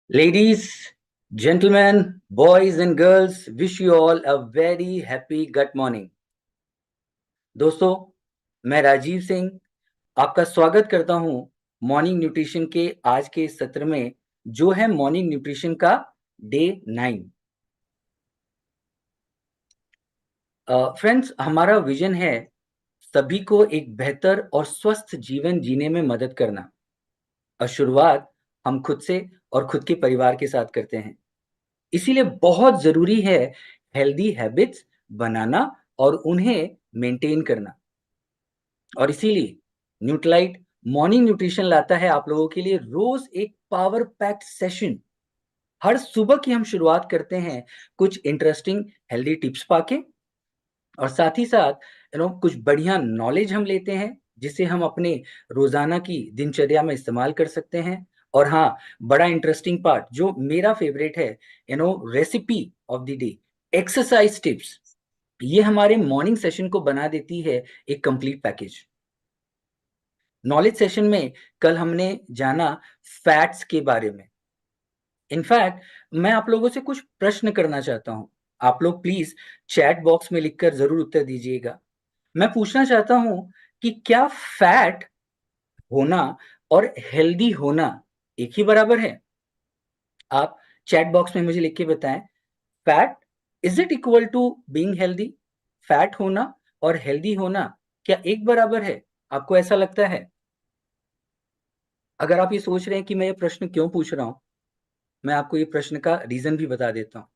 Ladies, gentlemen, boys and girls, wish you all a very happy gut morning. दोस्तों, मैं राजीव सिंह आपका स्वागत करता हूं मॉर्निंग न्यूट्रिशन के आज के सत्र में, जो है मॉर्निंग न्यूट्रिशन का डे 9। फ्रेंड्स, हमारा विजन है सभी को एक बेहतर और स्वस्थ जीवन जीने में मदद करना, और शुरुआत हम खुद से और खुद के परिवार के साथ करते हैं। इसीलिए बहुत ज़रूरी है हेल्दी हैबिट्स बनाना और उन्हें मेंटेन करना। और इसीलिए न्यूट्रालाइट मॉर्निंग न्यूट्रिशन लाता है आप लोगों के लिए रोज़ एक पावर पैक्ड सेशन। हर सुबह की हम शुरुआत करते हैं कुछ इंटरेस्टिंग हेल्दी टिप्स पाके, और साथ ही साथ कुछ बढ़िया नॉलेज हम लेते हैं जिसे हम अपने रोज़ाना की दिनचर्या में इस्तेमाल कर सकते हैं। और हाँ, बड़ा इंटरेस्टिंग पार्ट जो मेरा फेवरेट है, recipe of the day, exercise tips, ये हमारे मॉर्निंग सेशन को बना देती है एक कंप्लीट पैकेज। नॉलेज सेशन में कल हमने जाना फैट्स के बारे में। इनफैक्ट मैं आप लोगों से कुछ प्रश्न करना चाहता हूँ। आप लोग प्लीज चैट बॉक्स में लिखकर ज़रूर उत्तर दीजिएगा। मैं पूछना चाहता हूँ कि क्या फैट होना और हेल्दी होना एक ही बराबर है? आप चैट बॉक्स में मुझे लिख के बताएं, fat is it equal to being healthy? Fat होना और हेल्दी होना क्या एक बराबर है? आपको ऐसा लगता है? अगर आप ये सोच रहे हैं कि मैं ये प्रश्न क्यों पूछ रहा हूँ, मैं आपको ये प्रश्न का रीज़न भी बता देता हूँ।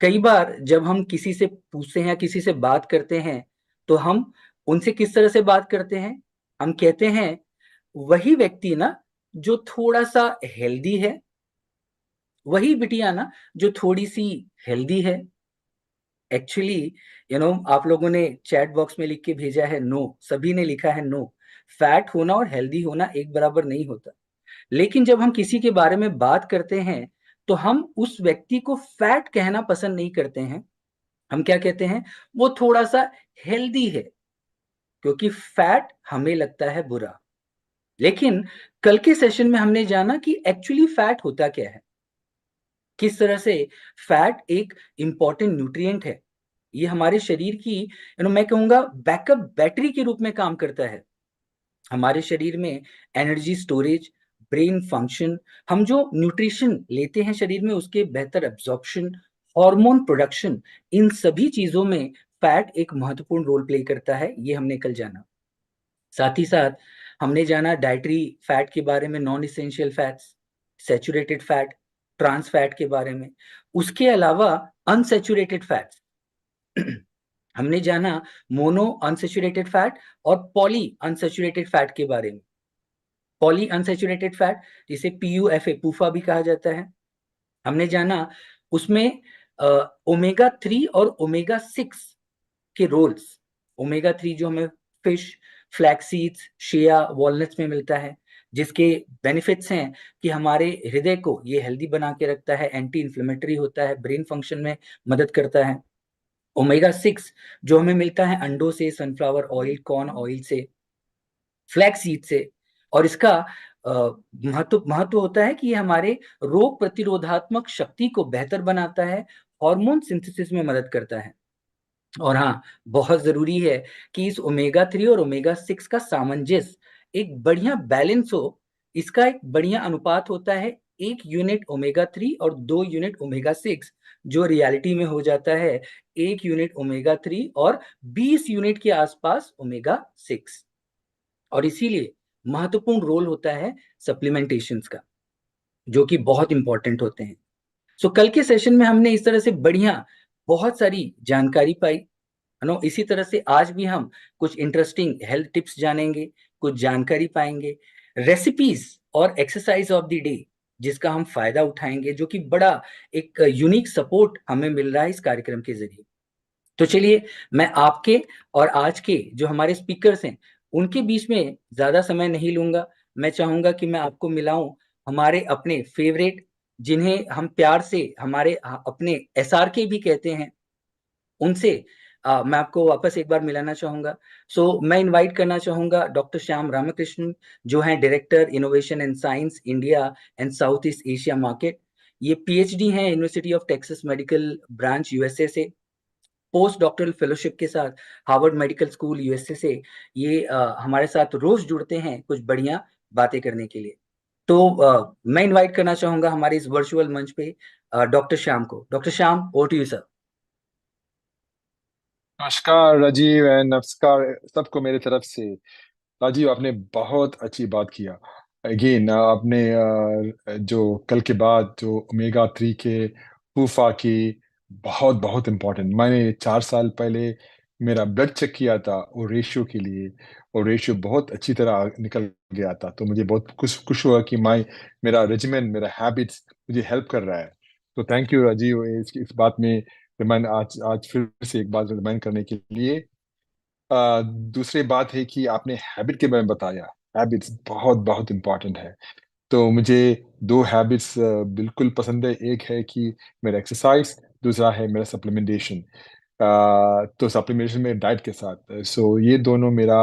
कई बार जब हम किसी से पूछते हैं या किसी से बात करते हैं, तो हम उनसे किस तरह से बात करते हैं? हम कहते हैं, "वही व्यक्ति ना जो थोड़ा-सा हेल्दी है, वही बिटिया ना जो थोड़ी-सी हेल्दी है।" एक्चुअली आप लोगों ने चैट बॉक्स में लिख के भेजा है नो, सभी ने लिखा है नो। फैट होना और हेल्दी होना एक बराबर नहीं होता। लेकिन जब हम किसी के बारे में बात करते हैं, तो हम उस व्यक्ति को फैट कहना पसंद नहीं करते हैं। हम क्या कहते हैं? वो थोड़ा-सा हेल्दी है, क्योंकि फैट हमें लगता है बुरा। लेकिन कल के सेशन में हमने जाना कि एक्चुअली फैट होता क्या है? किस तरह से फैट एक इम्पोर्टेंट न्यूट्रिएंट है। ये हमारे शरीर की मैं कहूँगा बैकअप बैटरी के रूप में काम करता है। हमारे शरीर में एनर्जी स्टोरेज, ब्रेन फंक्शन, हम जो न्यूट्रिशन लेते हैं शरीर में उसके बेहतर एब्ज़ॉर्प्शन, हार्मोन प्रोडक्शन, इन सभी चीज़ों में फैट एक महत्वपूर्ण रोल प्ले करता है, ये हमने कल जाना। साथ ही साथ हमने जाना डाइटरी फैट के बारे में, non essential fats, saturated fat, trans fat के बारे में। उसके अलावा अनसैचुरेटेड फैट्स हमने जाना मोनो अनसैचुरेटेड फैट और पॉली अनसैचुरेटेड फैट के बारे में। पॉली अनसैचुरेटेड फैट जिसे पीयूएफए पूफा भी कहा जाता है। हमने जाना उसमें ओमेगा 3 और ओमेगा 6 के रोल्स। ओमेगा 3 जो हमें फिश, फ्लैक्स सीड्स, शिया, वॉलनट्स में मिलता है, जिसके बेनिफिट्स हैं कि हमारे हृदय को ये हेल्दी बना के रखता है, एंटी इन्फ्लेमेटरी होता है, ब्रेन फंक्शन में मदद करता है। ओमेगा 6 जो हमें मिलता है अंडों से, सनफ्लावर ऑयल, कॉर्न ऑयल से, फ्लैक्स सीड से, और इसका महत्व होता है कि ये हमारे रोग प्रतिरोधात्मक शक्ति को बेहतर बनाता है, हार्मोन सिंथेसिस में मदद करता है। और हाँ, बहुत ज़रूरी है कि इस ओमेगा 3 और ओमेगा 6 का सामंजस्य, एक बढ़िया बैलेंस हो। इसका एक बढ़िया अनुपात होता है 1 यूनिट ओमेगा 3 और 2 यूनिट ओमेगा 6, जो रियलिटी में हो जाता है 1 यूनिट ओमेगा 3 और 20 यूनिट के आसपास ओमेगा 6। और इसीलिए महत्वपूर्ण रोल होता है सप्लीमेंटेशंस का, जो कि बहुत इम्पोर्टेंट होते हैं। सो कल के सेशन में हमने इस तरह से बढ़िया बहुत सारी जानकारी पाई, है ना? इसी तरह से आज भी हम कुछ इंटरेस्टिंग हेल्थ टिप्स जानेंगे, कुछ जानकारी पाएँगे, रेसिपीज़ और एक्सरसाइज़ ऑफ द डे जिसका हम फ़ायदा उठाएँगे, जो कि बड़ा एक यूनिक सपोर्ट हमें मिल रहा है इस कार्यक्रम के ज़रिए। तो चलिए, मैं आपके और आज के जो हमारे स्पीकर्स हैं, उनके बीच में ज़्यादा समय नहीं लूँगा। मैं चाहूँगा कि मैं आपको मिलाऊँ हमारे अपने फ़ेवरेट, जिन्हें हम प्यार से हमारे अपने एसआरके भी कहते हैं, उनसे। मैं आपको वापस एक बार मिलाना चाहूंगा। मैं इनवाइट करना चाहूंगा डॉक्टर श्याम रामकृष्णन, जो हैं director innovation and science India and south east Asia market. ये पीएचडी हैं university of Texas medical branch USA से, पोस्ट डॉक्टरल फेलोशिप के साथ हार्वर्ड मेडिकल स्कूल यूएसए से। ये हमारे साथ रोज जुड़ते हैं कुछ बढ़िया बातें करने के लिए। तो मैं इनवाइट करना चाहूंगा हमारे इस वर्चुअल मंच पे डॉक्टर श्याम को। Doctor Shyam, over to you sir. नमस्कार राजीव एंड नमस्कार सबको मेरे तरफ से। राजीव, आपने बहुत अच्छी बात किया। अगेन आपने जो कल के बाद जो ओमेगा 3 के फूफा की, बहुत बहुत इम्पोर्टेंट। मैंने 4 साल पहले मेरा ब्लड चेक किया था वो रेशियो के लिए, और रेशियो बहुत अच्छी तरह निकल गया था। तो मुझे बहुत खुश खुश हुआ कि मेरा रेजिमेंट, मेरा हैबिट्स मुझे हेल्प कर रहा है। तो थैंक यू राजीव, इस बात में रिमाइंड, आज आज फिर से एक बात रिमाइंड करने के लिए। दूसरी बात है कि आपने हैबिट के बारे में बताया। हैबिट्स बहुत बहुत इंपॉर्टेंट है। तो मुझे दो हैबिट्स बिल्कुल पसंद है। एक है कि मेरा एक्सरसाइज, दूसरा है मेरा सप्लीमेंटेशन। तो सप्लीमेंटेशन में डाइट के साथ, सो ये दोनों मेरा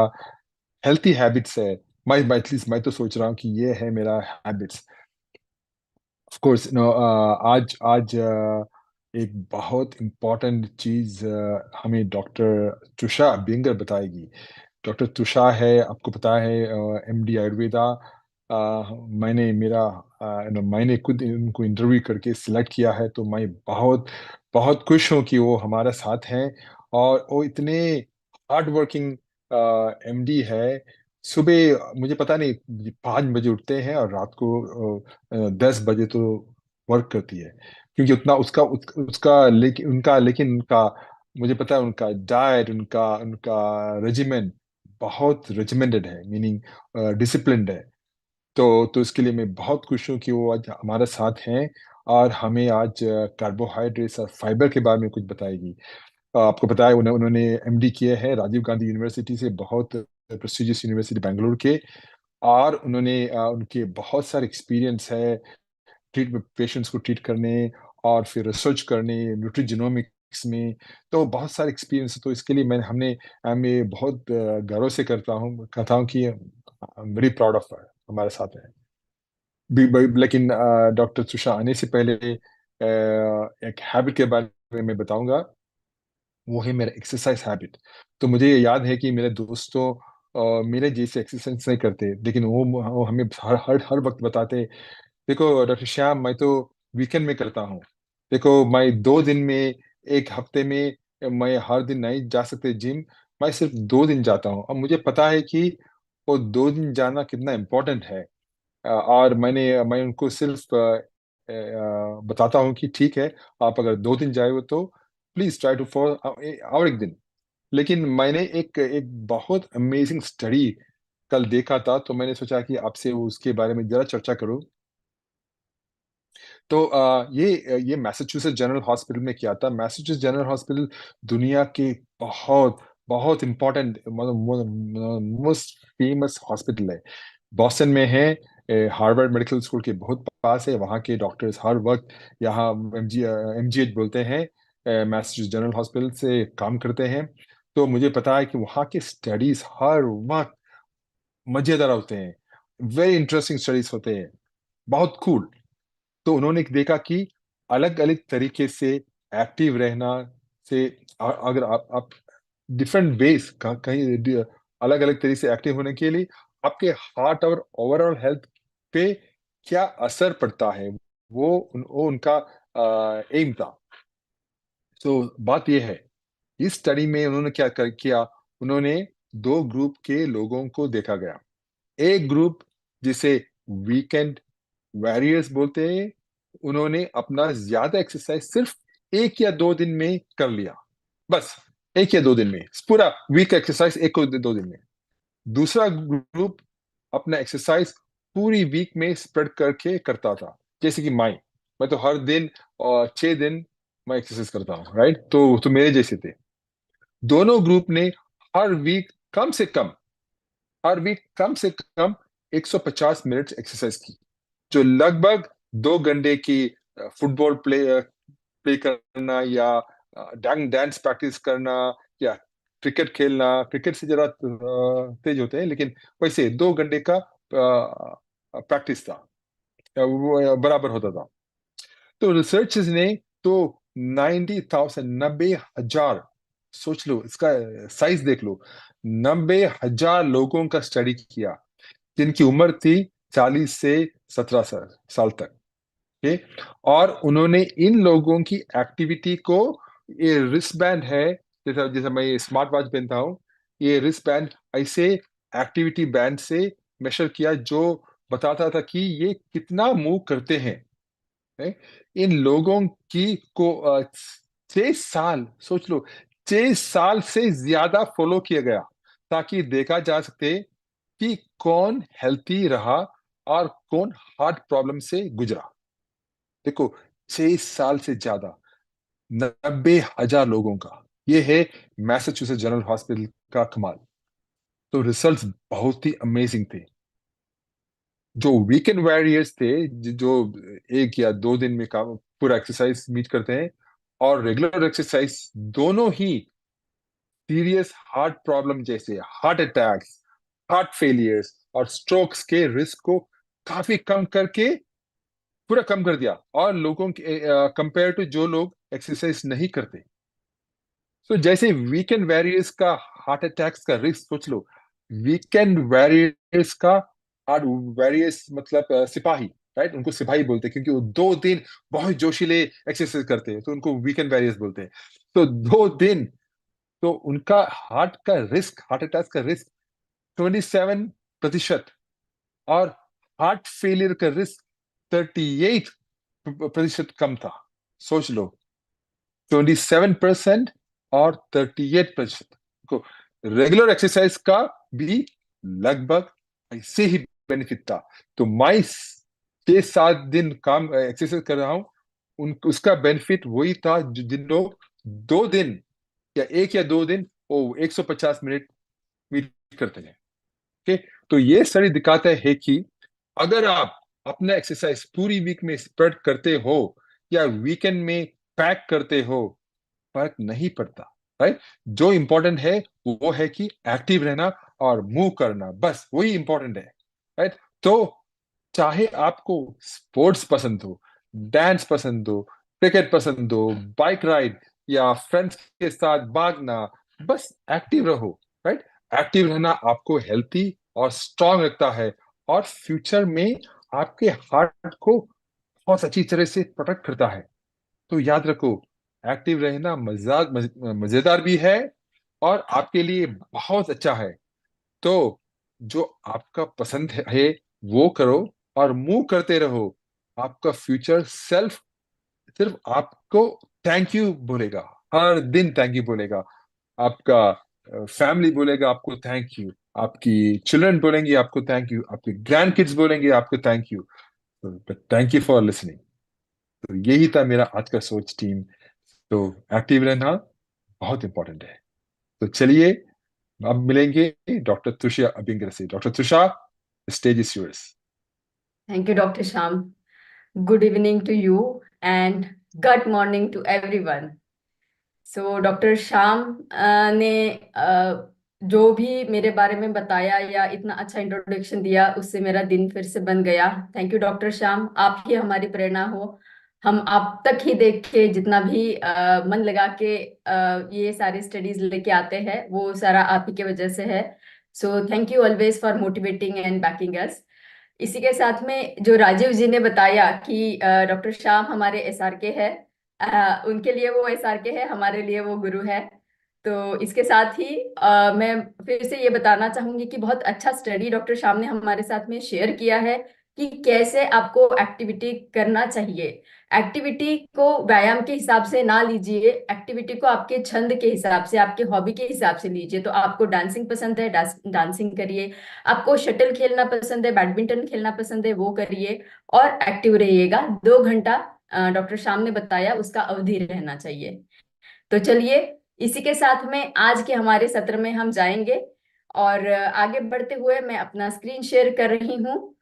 हेल्थी हैबिट्स है। मैं एटलीस्ट मैं तो सोच रहा हूँ कि ये है मेरा हैबिट्स। ऑफ कोर्स नो, आज आज एक बहुत इम्पोर्टेंट चीज हमें डॉक्टर तुषा बेंगर बताएगी। डॉक्टर तुषा है, आपको पता है, एमडी आयुर्वेदा। मैंने खुद उनको इंटरव्यू करके सिलेक्ट किया है, तो मैं बहुत बहुत खुश हूँ कि वो हमारे साथ हैं। और वो इतने हार्ड वर्किंग एमडी है। सुबह मुझे पता नहीं 5 बजे उठते हैं और रात को 10 बजे तो वर्क करती है। क्योंकि उतना उसका लेकिन उनका मुझे पता है, उनका डाइट, उनका उनका रेजिमेंट बहुत रेजिमेंटेड है, मीनिंग डिसिप्लिन्ड है। तो इसके लिए मैं बहुत खुश हूँ कि वो आज हमारे साथ हैं और हमें आज कार्बोहाइड्रेट्स और फाइबर के बारे में कुछ बताएगी। आपको पता है, उन्होंने एमडी किए हैं राजीव गांधी यूनिवर्सिटी से, बहुत प्रेस्टिजियस यूनिवर्सिटी बेंगलुरु के। और उनके बहुत सारे एक्सपीरियंस है ट्रीट पेशेंट्स को ट्रीट करने, और फिर रिसर्च करने न्यूट्रीजिनोमिक्स में। तो बहुत सारे एक्सपीरियंस है। तो इसके लिए मैं बहुत गर्व से कहता हूँ कि वेरी प्राउड ऑफ हमारे साथ है। लेकिन डॉक्टर तुषा आने से पहले एक हैबिट के बारे में मैं बताऊंगा। वो है मेरा एक्सरसाइज हैबिट। तो मुझे याद है कि मेरे दोस्तों मेरे जैसे एक्सरसाइज नहीं करते, लेकिन वो हमें हर हर हर वक्त बताते, देखो डॉक्टर श्याम, मैं तो वीकेंड में करता हूँ। देखो, मैं 2 दिन में, एक हफ्ते में मैं हर दिन नहीं जा सकते जिम। मैं सिर्फ 2 दिन जाता हूँ। अब मुझे पता है कि वो 2 दिन जाना कितना इम्पोर्टेंट है। और मैं उनको सिर्फ बताता हूँ कि ठीक है, आप अगर 2 दिन जाए हो तो प्लीज ट्राई टू फॉर और एक दिन। लेकिन मैंने एक एक बहुत अमेजिंग स्टडी कल देखा था, तो मैंने सोचा कि आपसे उसके बारे में जरा चर्चा करूं। तो ये मैसाचुसेट्स जनरल हॉस्पिटल में किया था। मैसाचुसेट्स जनरल हॉस्पिटल दुनिया के बहुत बहुत इम्पोर्टेंट, मोस्ट फेमस हॉस्पिटल है। बॉस्टन में है, हार्वर्ड मेडिकल स्कूल के बहुत पास है। वहाँ के डॉक्टर्स हर वक्त यहाँ एमजीएच बोलते हैं, मैसाचुसेट्स जनरल हॉस्पिटल से काम करते हैं। तो मुझे पता है कि वहाँ के स्टडीज हर वक्त मजेदार होते हैं, वेरी इंटरेस्टिंग स्टडीज होते हैं, बहुत कूल। तो उन्होंने देखा कि अलग अलग तरीके से एक्टिव रहना से, अगर आप डिफरेंट वेज कहीं अलग अलग तरीके से एक्टिव होने के लिए आपके हार्ट और ओवरऑल हेल्थ पे क्या असर पड़ता है, वो उनका एम था। तो बात यह है, इस स्टडी में उन्होंने किया, उन्होंने 2 ग्रुप के लोगों को देखा गया। एक ग्रुप जिसे वीकेंड वॉरियर्स बोलते हैं, उन्होंने अपना ज्यादा एक्सरसाइज सिर्फ 1 या 2 दिन में कर लिया, बस 1 या 2 दिन में पूरा वीक एक्सरसाइज 1 या 2 दिन में। दूसरा ग्रुप अपना एक्सरसाइज पूरी वीक में स्प्रेड करके करता था, जैसे कि मैं तो हर दिन और 6 दिन मैं एक्सरसाइज करता हूँ, राइट। तो मेरे जैसे थे। दोनों ग्रुप ने हर वीक कम से कम हर वीक कम से कम 150 मिनट एक्सरसाइज की, जो लगभग 2 घंटे की फुटबॉल प्ले करना, या डांस प्रैक्टिस करना, क्या क्रिकेट खेलना, क्रिकेट से जरा तेज होते हैं, लेकिन वैसे 2 घंटे का प्रैक्टिस था, वो बराबर होता था। तो रिसर्चर्स ने तो 90,000, 90,000, सोच लो इसका साइज देख लो, 90,000 लोगों का स्टडी किया जिनकी उम्र थी 40 से 17 साल तक। ओके, और उन्होंने इन लोगों की एक्टिविटी को, ये रिस्ट बैंड है, जैसा जैसा मैं ये स्मार्ट वॉच पहनता हूँ, ये रिस्ट बैंड ऐसे एक्टिविटी बैंड से मेजर किया जो बताता था कि ये कितना मूव करते हैं। है? इन लोगों की को 6 साल, सोच लो, 6 साल से ज्यादा फॉलो किया गया ताकि देखा जा सके कि कौन हेल्थी रहा और कौन हार्ट प्रॉब्लम से गुजरा। देखो, 6 साल से ज्यादा, 90,000 लोगों का, ये है मैसाचुसेट्स जनरल हॉस्पिटल का कमाल। तो रिजल्ट्स बहुत ही अमेजिंग थे। जो वीकेंड वॉरियर्स थे, जो 1 या 2 दिन में काम पूरा एक्सरसाइज मीट करते हैं, और रेगुलर एक्सरसाइज, दोनों ही सीरियस हार्ट प्रॉब्लम जैसे हार्ट अटैक्स, हार्ट फेलियर्स और स्ट्रोक्स के रिस्क को काफी कम करके, पूरा कम कर दिया। और लोगों के कंपेयर टू जो लोग एक्सरसाइज नहीं करते। तो जैसे वीकेंड वॉरियर्स का हार्ट अटैक्स का रिस्क सोच लो, वीकेंड वॉरियर्स का हार्ट, वॉरियर्स मतलब सिपाही, राइट, उनको सिपाही बोलते हैं क्योंकि वो 2 दिन बहुत जोशीले एक्सरसाइज करते हैं, तो उनको वीकेंड वॉरियर्स बोलते हैं। तो 2 दिन, तो उनका हार्ट का रिस्क, हार्ट अटैक का रिस्क 27%, और हार्ट फेलियर का रिस्क 38% कम था। सोच लो, 27% और 38% को रेगुलर एक्सरसाइज का भी लगभग ऐसे ही बेनिफिट था। तो मैं 6-7 दिन काम एक्सरसाइज कर रहा हूँ, उन उसका बेनिफिट वही था जिन लोग 2 दिन या 1 या 2 दिन वो 150 मिनट मीट करते हैं। ओके, तो ये स्टडी दिखाता है कि अगर आप अपना एक्सरसाइज पूरी वीक में स्प्रेड करते हो या वीकेंड में पैक करते हो, फर्क नहीं पड़ता। राइट, जो इंपॉर्टेंट है वो है कि एक्टिव रहना और मूव करना, बस वही इंपॉर्टेंट है। राइट, तो चाहे आपको स्पोर्ट्स पसंद हो, डांस पसंद हो, क्रिकेट पसंद हो, बाइक राइड या फ्रेंड्स के साथ भागना, बस एक्टिव रहो। राइट, एक्टिव रहना आपको हेल्थी और स्ट्रांग रखता है, और फ्यूचर में आपके हार्ट को बहुत अच्छी तरह से प्रोटेक्ट करता है। तो याद रखो, एक्टिव रहना मजेदार भी है और आपके लिए बहुत अच्छा है। तो जो आपका पसंद है वो करो और मूव करते रहो। आपका फ्यूचर सेल्फ सिर्फ आपको थैंक यू बोलेगा, हर दिन थैंक यू बोलेगा। आपका फैमिली बोलेगा आपको थैंक यू, आपकी चिल्ड्रन बोलेंगे आपको थैंक यू, आपके ग्रैंड किड्स बोलेंगे आपको thank you. Thank you for listening. तो यही था मेरा आज का सोच टीम। तो एक्टिव रहना बहुत इंपॉर्टेंट है। तो चलिए, अब मिलेंगे डॉक्टर तुषार अबिंगर से। Doctor Tushar, stage is yours. Thank you, Dr. Sham. Good evening to you and good morning to everyone. So doctor Shyam ने जो भी मेरे बारे में बताया या इतना अच्छा इंट्रोडक्शन दिया, उससे मेरा दिन फिर से बन गया। थैंक यू डॉक्टर श्याम, आप ही हमारी प्रेरणा हो। हम आप तक ही देख के जितना भी मन लगा के ये सारी स्टडीज लेके आते हैं, वो सारा आप ही के वजह से है। So thank you always for motivating and backing us. इसी के साथ में जो राजीव जी ने बताया कि डॉक्टर श्याम हमारे एसआरके है, उनके लिए वो एसआरके है, हमारे लिए वो गुरु है। तो इसके साथ ही मैं फिर से ये बताना चाहूंगी कि बहुत अच्छा स्टडी डॉक्टर श्याम ने हमारे साथ में शेयर किया है कि कैसे आपको एक्टिविटी करना चाहिए। एक्टिविटी को व्यायाम के हिसाब से ना लीजिए, एक्टिविटी को आपके छंद के हिसाब से, आपके हॉबी के हिसाब से लीजिए। तो आपको डांसिंग पसंद है, डांसिंग करिए। आपको शटल खेलना पसंद है, बैडमिंटन खेलना पसंद है, वो करिए। और एक्टिव रहिएगा। 2 घंटा डॉक्टर श्याम ने बताया उसका अवधि रहना चाहिए। तो चलिए, इसी के साथ में आज के हमारे सत्र में हम जाएंगे। और आगे बढ़ते हुए मैं अपना स्क्रीन शेयर कर रही हूँ,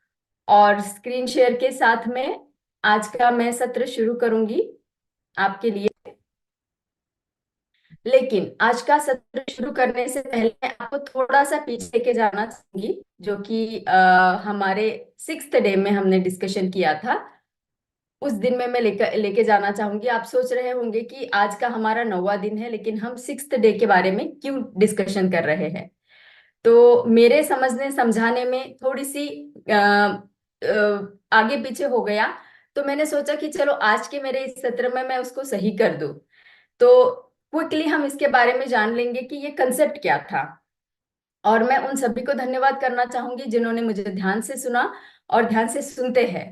और स्क्रीन शेयर के साथ में आज का मैं सत्र शुरू करूंगी आपके लिए। लेकिन आज का सत्र शुरू करने से पहले मैं आपको थोड़ा सा पीछे लेके जाना चाहूंगी, जो कि हमारे 6th डे में हमने डिस्कशन किया था। उस दिन में मैं लेके लेके जाना चाहूंगी। आप सोच रहे होंगे कि आज का हमारा 9वां दिन है, लेकिन हम 6th डे के बारे में क्यों डिस्कशन कर रहे हैं। तो मेरे समझने समझाने में थोड़ी सी आगे पीछे हो गया, तो मैंने सोचा कि चलो आज के मेरे इस सत्र में मैं उसको सही कर दूं। तो क्विकली हम इसके बारे में जान लेंगे कि ये कंसेप्ट क्या था। और मैं उन सभी को धन्यवाद करना चाहूंगी जिन्होंने मुझे ध्यान से सुना और ध्यान से सुनते हैं।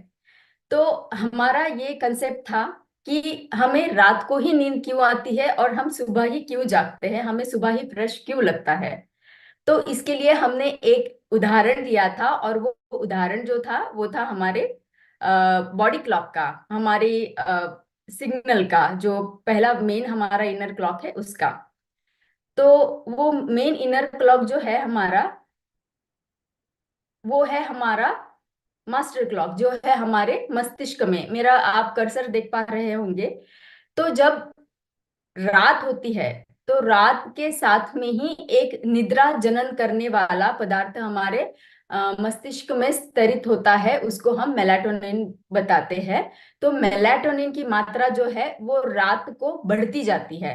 तो हमारा ये कंसेप्ट था कि हमें रात को ही नींद क्यों आती है और हम सुबह ही क्यों जागते हैं, हमें सुबह ही फ्रेश क्यों लगता है। तो इसके लिए हमने एक उदाहरण दिया था, और वो उदाहरण जो था वो था हमारे बॉडी क्लॉक का, हमारे सिग्नल का, जो पहला मेन हमारा इनर क्लॉक है उसका। तो वो मेन इनर क्लॉक जो है हमारा, वो है हमारा मास्टर क्लॉक, जो है हमारे मस्तिष्क में। मेरा आप कर्सर देख पा रहे होंगे। तो जब रात होती है, तो रात के साथ में ही एक निद्रा जनन करने वाला पदार्थ हमारे मस्तिष्क में स्तरित होता है, उसको हम मेलाटोनिन बताते हैं। तो मेलाटोनिन की मात्रा जो है वो रात को बढ़ती जाती है।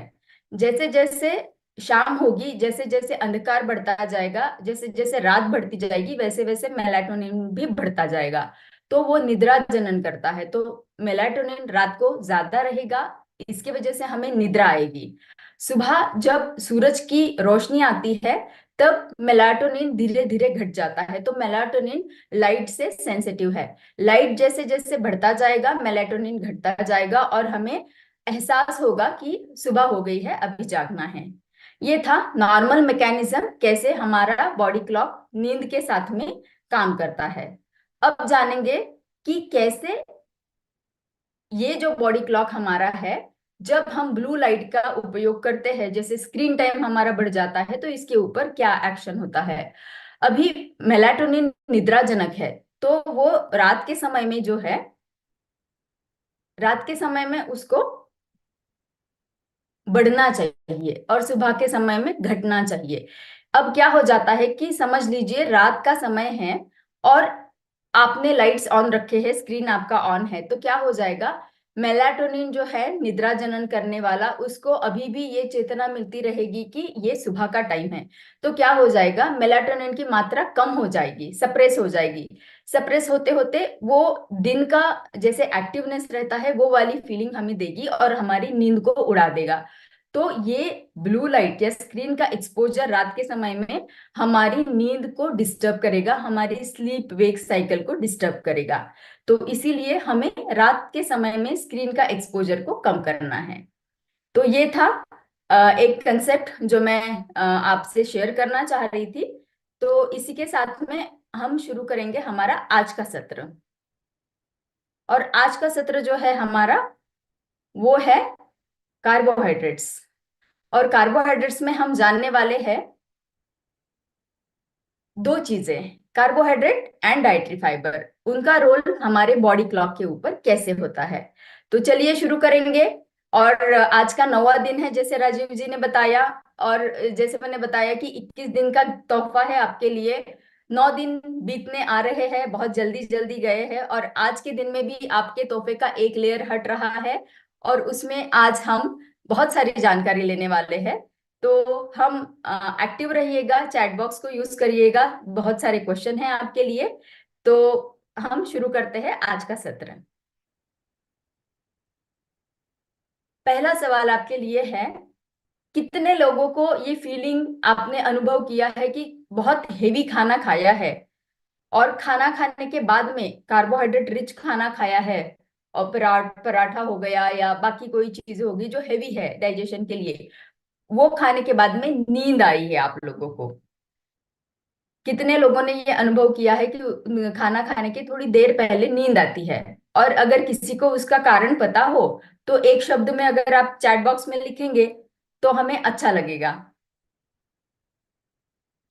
जैसे जैसे शाम होगी, जैसे जैसे अंधकार बढ़ता जाएगा, जैसे जैसे रात बढ़ती जाएगी, वैसे वैसे मेलाटोनिन भी बढ़ता जाएगा। तो वो निद्रा जनन करता है। तो मेलाटोनिन रात को ज्यादा रहेगा, इसकी वजह से हमें निद्रा आएगी। सुबह जब सूरज की रोशनी आती है, तब मेलाटोनिन धीरे धीरे घट जाता है। तो मेलाटोनिन लाइट से सेंसिटिव है। लाइट जैसे जैसे बढ़ता जाएगा, मेलाटोनिन घटता जाएगा, और हमें एहसास होगा कि सुबह हो गई है, अभी जागना है। ये था नॉर्मल मैकेनिज्म, कैसे हमारा बॉडी क्लॉक नींद के साथ में काम करता है। अब जानेंगे कि कैसे ये जो बॉडी क्लॉक हमारा है, जब हम ब्लू लाइट का उपयोग करते हैं, जैसे स्क्रीन टाइम हमारा बढ़ जाता है, तो इसके ऊपर क्या एक्शन होता है। अभी मेलाटोनिन निद्राजनक है, तो वो रात के समय में जो है, रात के समय में उसको बढ़ना चाहिए और सुबह के समय में घटना चाहिए। अब क्या हो जाता है कि समझ लीजिए रात का समय है और आपने लाइट्स ऑन रखे हैं, स्क्रीन आपका ऑन है, तो क्या हो जाएगा, मेलाटोनिन जो है निद्रा जनन करने वाला, उसको अभी भी ये चेतना मिलती रहेगी कि ये सुबह का टाइम है। तो क्या हो जाएगा, मेलाटोनिन की मात्रा कम हो जाएगी, सप्रेस हो जाएगी। सप्रेस होते होते वो दिन का जैसे एक्टिवनेस रहता है, वो वाली फीलिंग हमें देगी और हमारी नींद को उड़ा देगा। तो ये ब्लू लाइट या स्क्रीन का एक्सपोजर रात के समय में हमारी नींद को डिस्टर्ब करेगा, हमारी स्लीप वेक साइकिल को डिस्टर्ब करेगा। तो इसीलिए हमें रात के समय में स्क्रीन का एक्सपोजर को कम करना है। तो ये था एक कंसेप्ट जो मैं आपसे शेयर करना चाह रही थी। तो इसी के साथ में हम शुरू करेंगे हमारा आज का सत्र। और आज का सत्र जो है हमारा, वो है कार्बोहाइड्रेट्स। और कार्बोहाइड्रेट्स में हम जानने वाले हैं दो चीजें, कार्बोहाइड्रेट एंड डाइटरी फाइबर, उनका रोल हमारे बॉडी क्लॉक के ऊपर कैसे होता है। तो चलिए शुरू करेंगे। और आज का 9वां दिन है, जैसे राजीव जी ने बताया, और जैसे मैंने बताया कि 21 दिन का तोहफा है आपके लिए। 9 दिन बीतने आ रहे हैं, बहुत जल्दी जल्दी गए हैं, और आज के दिन में भी आपके तोहफे का एक लेयर हट रहा है। और उसमें आज हम बहुत सारी जानकारी लेने वाले हैं। तो हम एक्टिव रहिएगा, चैट बॉक्स को यूज करिएगा, बहुत सारे क्वेश्चन हैं आपके लिए। तो हम शुरू करते हैं आज का सत्र। पहला सवाल आपके लिए है, कितने लोगों को ये फीलिंग आपने अनुभव किया है कि बहुत हेवी खाना खाया है, और खाना खाने के बाद में कार्बोहाइड्रेट रिच खाना खाया है, और पराठा हो गया या बाकी कोई चीज होगी जो हेवी है डाइजेशन के लिए, वो खाने के बाद में नींद आई है आप लोगों को। कितने लोगों ने ये अनुभव किया है कि खाना खाने के थोड़ी देर पहले नींद आती है। और अगर किसी को उसका कारण पता हो, तो एक शब्द में अगर आप चैट बॉक्स में लिखेंगे तो हमें अच्छा लगेगा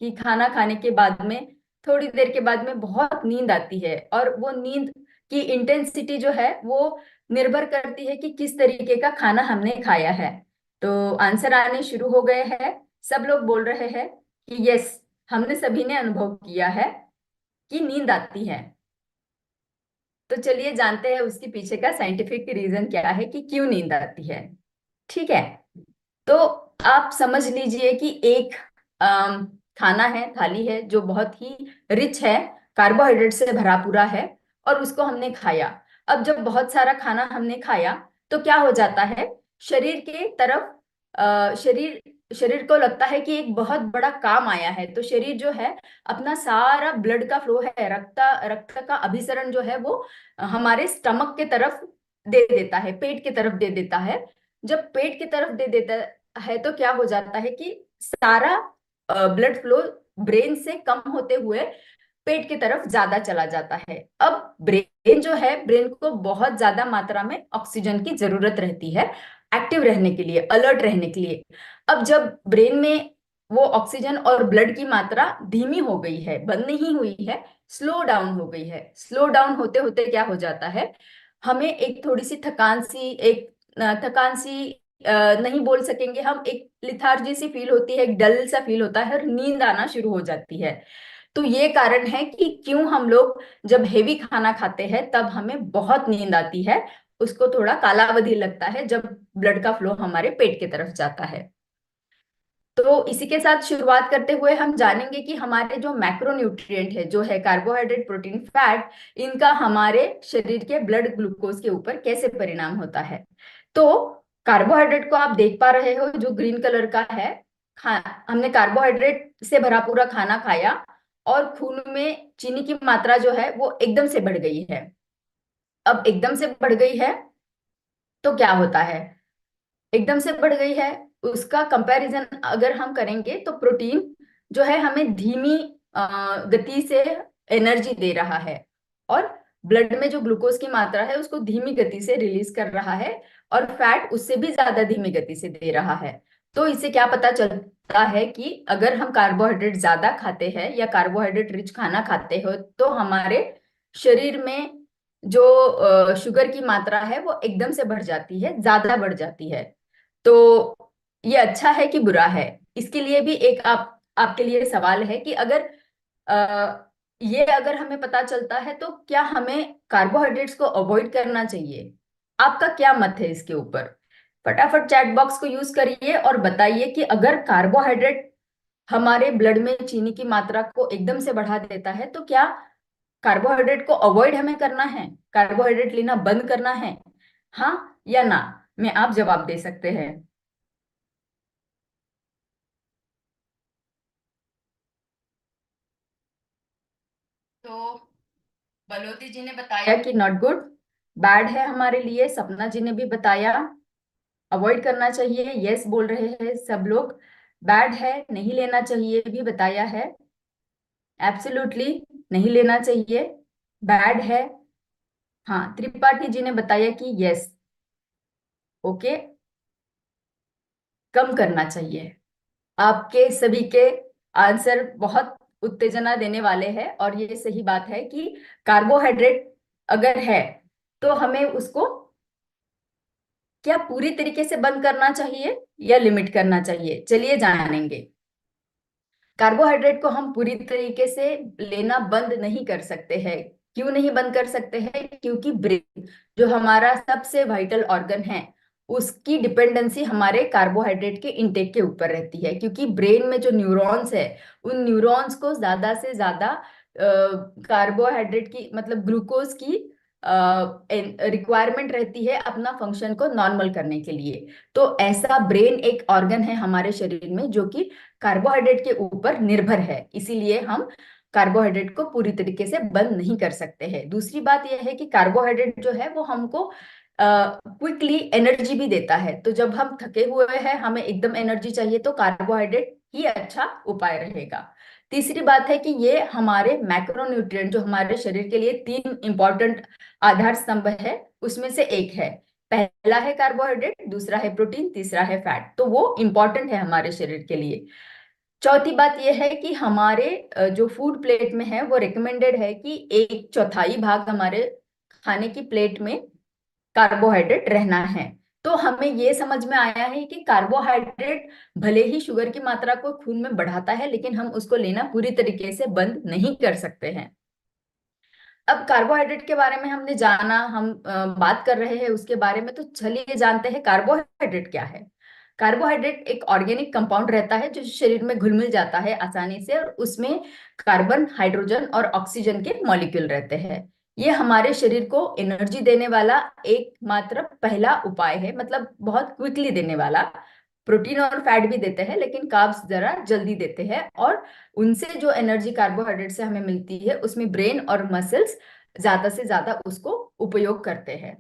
कि खाना खाने के बाद में थोड़ी देर के बाद में बहुत नींद आती है। और वो नींद की इंटेंसिटी जो है वो निर्भर करती है कि किस तरीके का खाना हमने खाया है। तो आंसर आने शुरू हो गए हैं। सब लोग बोल रहे हैं कि यस, हमने सभी ने अनुभव किया है कि नींद आती है। तो चलिए जानते हैं उसके पीछे का साइंटिफिक रीजन क्या है कि क्यों नींद आती है। ठीक है, तो आप समझ लीजिए कि एक अम, खाना है, थाली है जो बहुत ही रिच है, कार्बोहाइड्रेट से भरा पूरा है, और उसको हमने खाया। अब जब बहुत सारा खाना हमने खाया तो क्या हो जाता है, शरीर के तरफ शरीर शरीर को लगता है कि एक बहुत बड़ा काम आया है। तो शरीर जो है अपना सारा ब्लड का फ्लो है, रक्त का अभिसरण जो है वो हमारे स्टमक के तरफ दे देता है, पेट की तरफ दे देता है। जब पेट की तरफ दे देता है तो क्या हो जाता है कि सारा ब्लड फ्लो ब्रेन से कम होते हुए पेट की तरफ ज्यादा चला जाता है। अब ब्रेन जो है, ब्रेन को बहुत ज्यादा मात्रा में ऑक्सीजन की जरूरत रहती है एक्टिव रहने के लिए, अलर्ट रहने के लिए। अब जब ब्रेन में वो ऑक्सीजन और ब्लड की मात्रा धीमी हो गई है, बंद नहीं हुई है, स्लो डाउन हो गई है, स्लो डाउन होते होते क्या हो जाता है, हमें एक थोड़ी सी थकान सी नहीं बोल सकेंगे हम, एक लिथार्जी सी फील होती है, एक डल सा फील होता है और नींद आना शुरू हो जाती है। तो ये कारण है कि क्यों हम लोग जब हेवी खाना खाते हैं तब हमें बहुत नींद आती है। उसको थोड़ा कालावधि लगता है जब ब्लड का फ्लो हमारे पेट की तरफ जाता है। तो इसी के साथ शुरुआत करते हुए हम जानेंगे कि हमारे जो मैक्रोन्यूट्रिएंट है, जो है कार्बोहाइड्रेट, प्रोटीन, फैट, इनका हमारे शरीर के ब्लड ग्लूकोज के ऊपर कैसे परिणाम होता है। तो कार्बोहाइड्रेट को आप देख पा रहे हो जो ग्रीन कलर का है, खा हमने कार्बोहाइड्रेट से भरा पूरा खाना खाया और खून में चीनी की मात्रा जो है वो एकदम से बढ़ गई है। अब एकदम से बढ़ गई है तो क्या होता है, एकदम से बढ़ गई है, उसका कंपैरिजन अगर हम करेंगे तो प्रोटीन जो है हमें धीमी गति से एनर्जी दे रहा है, और ब्लड में जो ग्लूकोज की मात्रा है उसको धीमी गति से रिलीज कर रहा है, और फैट उससे भी ज्यादा धीमी गति से दे रहा है। तो इससे क्या पता चलता है कि अगर हम कार्बोहाइड्रेट ज्यादा खाते हैं या कार्बोहाइड्रेट रिच खाना खाते हो तो हमारे शरीर में जो शुगर की मात्रा है वो एकदम से बढ़ जाती है, ज्यादा बढ़ जाती है। तो ये अच्छा है कि बुरा है, इसके लिए भी एक आपके लिए सवाल है कि अगर ये अगर हमें पता चलता है तो क्या हमें कार्बोहाइड्रेट्स को अवॉइड करना चाहिए। आपका क्या मत है इसके ऊपर? फटाफट चैट बॉक्स को यूज करिए और बताइए कि अगर कार्बोहाइड्रेट हमारे ब्लड में चीनी की मात्रा को एकदम से बढ़ा देता है तो क्या कार्बोहाइड्रेट को अवॉइड हमें करना है, कार्बोहाइड्रेट लेना बंद करना है, हाँ या ना? में आप जवाब दे सकते हैं। तो बलोती जी ने बताया कि नॉट गुड, बैड है हमारे लिए। सपना जी ने भी बताया अवॉइड करना चाहिए, यस बोल रहे हैं सब लोग। बैड है, नहीं लेना चाहिए भी बताया है, एब्सोल्युटली नहीं लेना चाहिए। बैड है, हाँ त्रिपाठी जी ने बताया कि यस, ओके, कम करना चाहिए। आपके सभी के आंसर बहुत उत्तेजना देने वाले हैं, और ये सही बात है कि कार्बोहाइड्रेट अगर है तो हमें उसको क्या पूरी तरीके से बंद करना चाहिए या लिमिट करना चाहिए, चलिए जानेंगे। कार्बोहाइड्रेट को हम पूरी तरीके से लेना बंद नहीं कर सकते हैं। क्यों नहीं बंद कर सकते हैं? क्योंकि ब्रेन जो हमारा सबसे वाइटल ऑर्गन है उसकी डिपेंडेंसी हमारे कार्बोहाइड्रेट के इंटेक के ऊपर रहती है, क्योंकि ब्रेन में जो न्यूरॉन्स है उन न्यूरॉन्स को ज्यादा से ज्यादा कार्बोहाइड्रेट की मतलब ग्लूकोज की रिक्वायरमेंट रहती है अपना फंक्शन को नॉर्मल करने के लिए। तो ऐसा ब्रेन एक ऑर्गन है हमारे शरीर में जो कि कार्बोहाइड्रेट के ऊपर निर्भर है, इसीलिए हम कार्बोहाइड्रेट को पूरी तरीके से बंद नहीं कर सकते हैं। दूसरी बात यह है कि कार्बोहाइड्रेट जो है वो हमको क्विकली एनर्जी भी देता है। तो जब हम थके हुए हैं, हमें एकदम एनर्जी चाहिए, तो कार्बोहाइड्रेट ही अच्छा उपाय रहेगा। तीसरी बात है कि ये हमारे मैक्रोन्यूट्रिएंट जो हमारे शरीर के लिए तीन इंपॉर्टेंट आधार स्तंभ है उसमें से एक है। पहला है कार्बोहाइड्रेट, दूसरा है प्रोटीन, तीसरा है फैट, तो वो इंपॉर्टेंट है हमारे शरीर के लिए। चौथी बात यह है कि हमारे जो फूड प्लेट में है वो रिकमेंडेड है कि एक चौथाई भाग हमारे खाने की प्लेट में कार्बोहाइड्रेट रहना है। तो हमें ये समझ में आया है कि कार्बोहाइड्रेट भले ही शुगर की मात्रा को खून में बढ़ाता है, लेकिन हम उसको लेना पूरी तरीके से बंद नहीं कर सकते हैं। अब कार्बोहाइड्रेट के बारे में हमने जाना, हम बात कर रहे हैं उसके बारे में, तो चलिए जानते हैं कार्बोहाइड्रेट क्या है। कार्बोहाइड्रेट एक ऑर्गेनिक कंपाउंड रहता है जो शरीर में घुल मिल जाता है आसानी से, और उसमें कार्बन, हाइड्रोजन और ऑक्सीजन के मॉलिक्यूल रहते हैं। ये हमारे शरीर को एनर्जी देने वाला एकमात्र पहला उपाय है, मतलब बहुत क्विकली देने वाला। प्रोटीन और फैट भी देते हैं, लेकिन कार्ब्स जरा जल्दी देते हैं, और उनसे जो एनर्जी कार्बोहाइड्रेट से हमें मिलती है उसमें ब्रेन और मसल्स ज्यादा से ज्यादा उसको उपयोग करते हैं।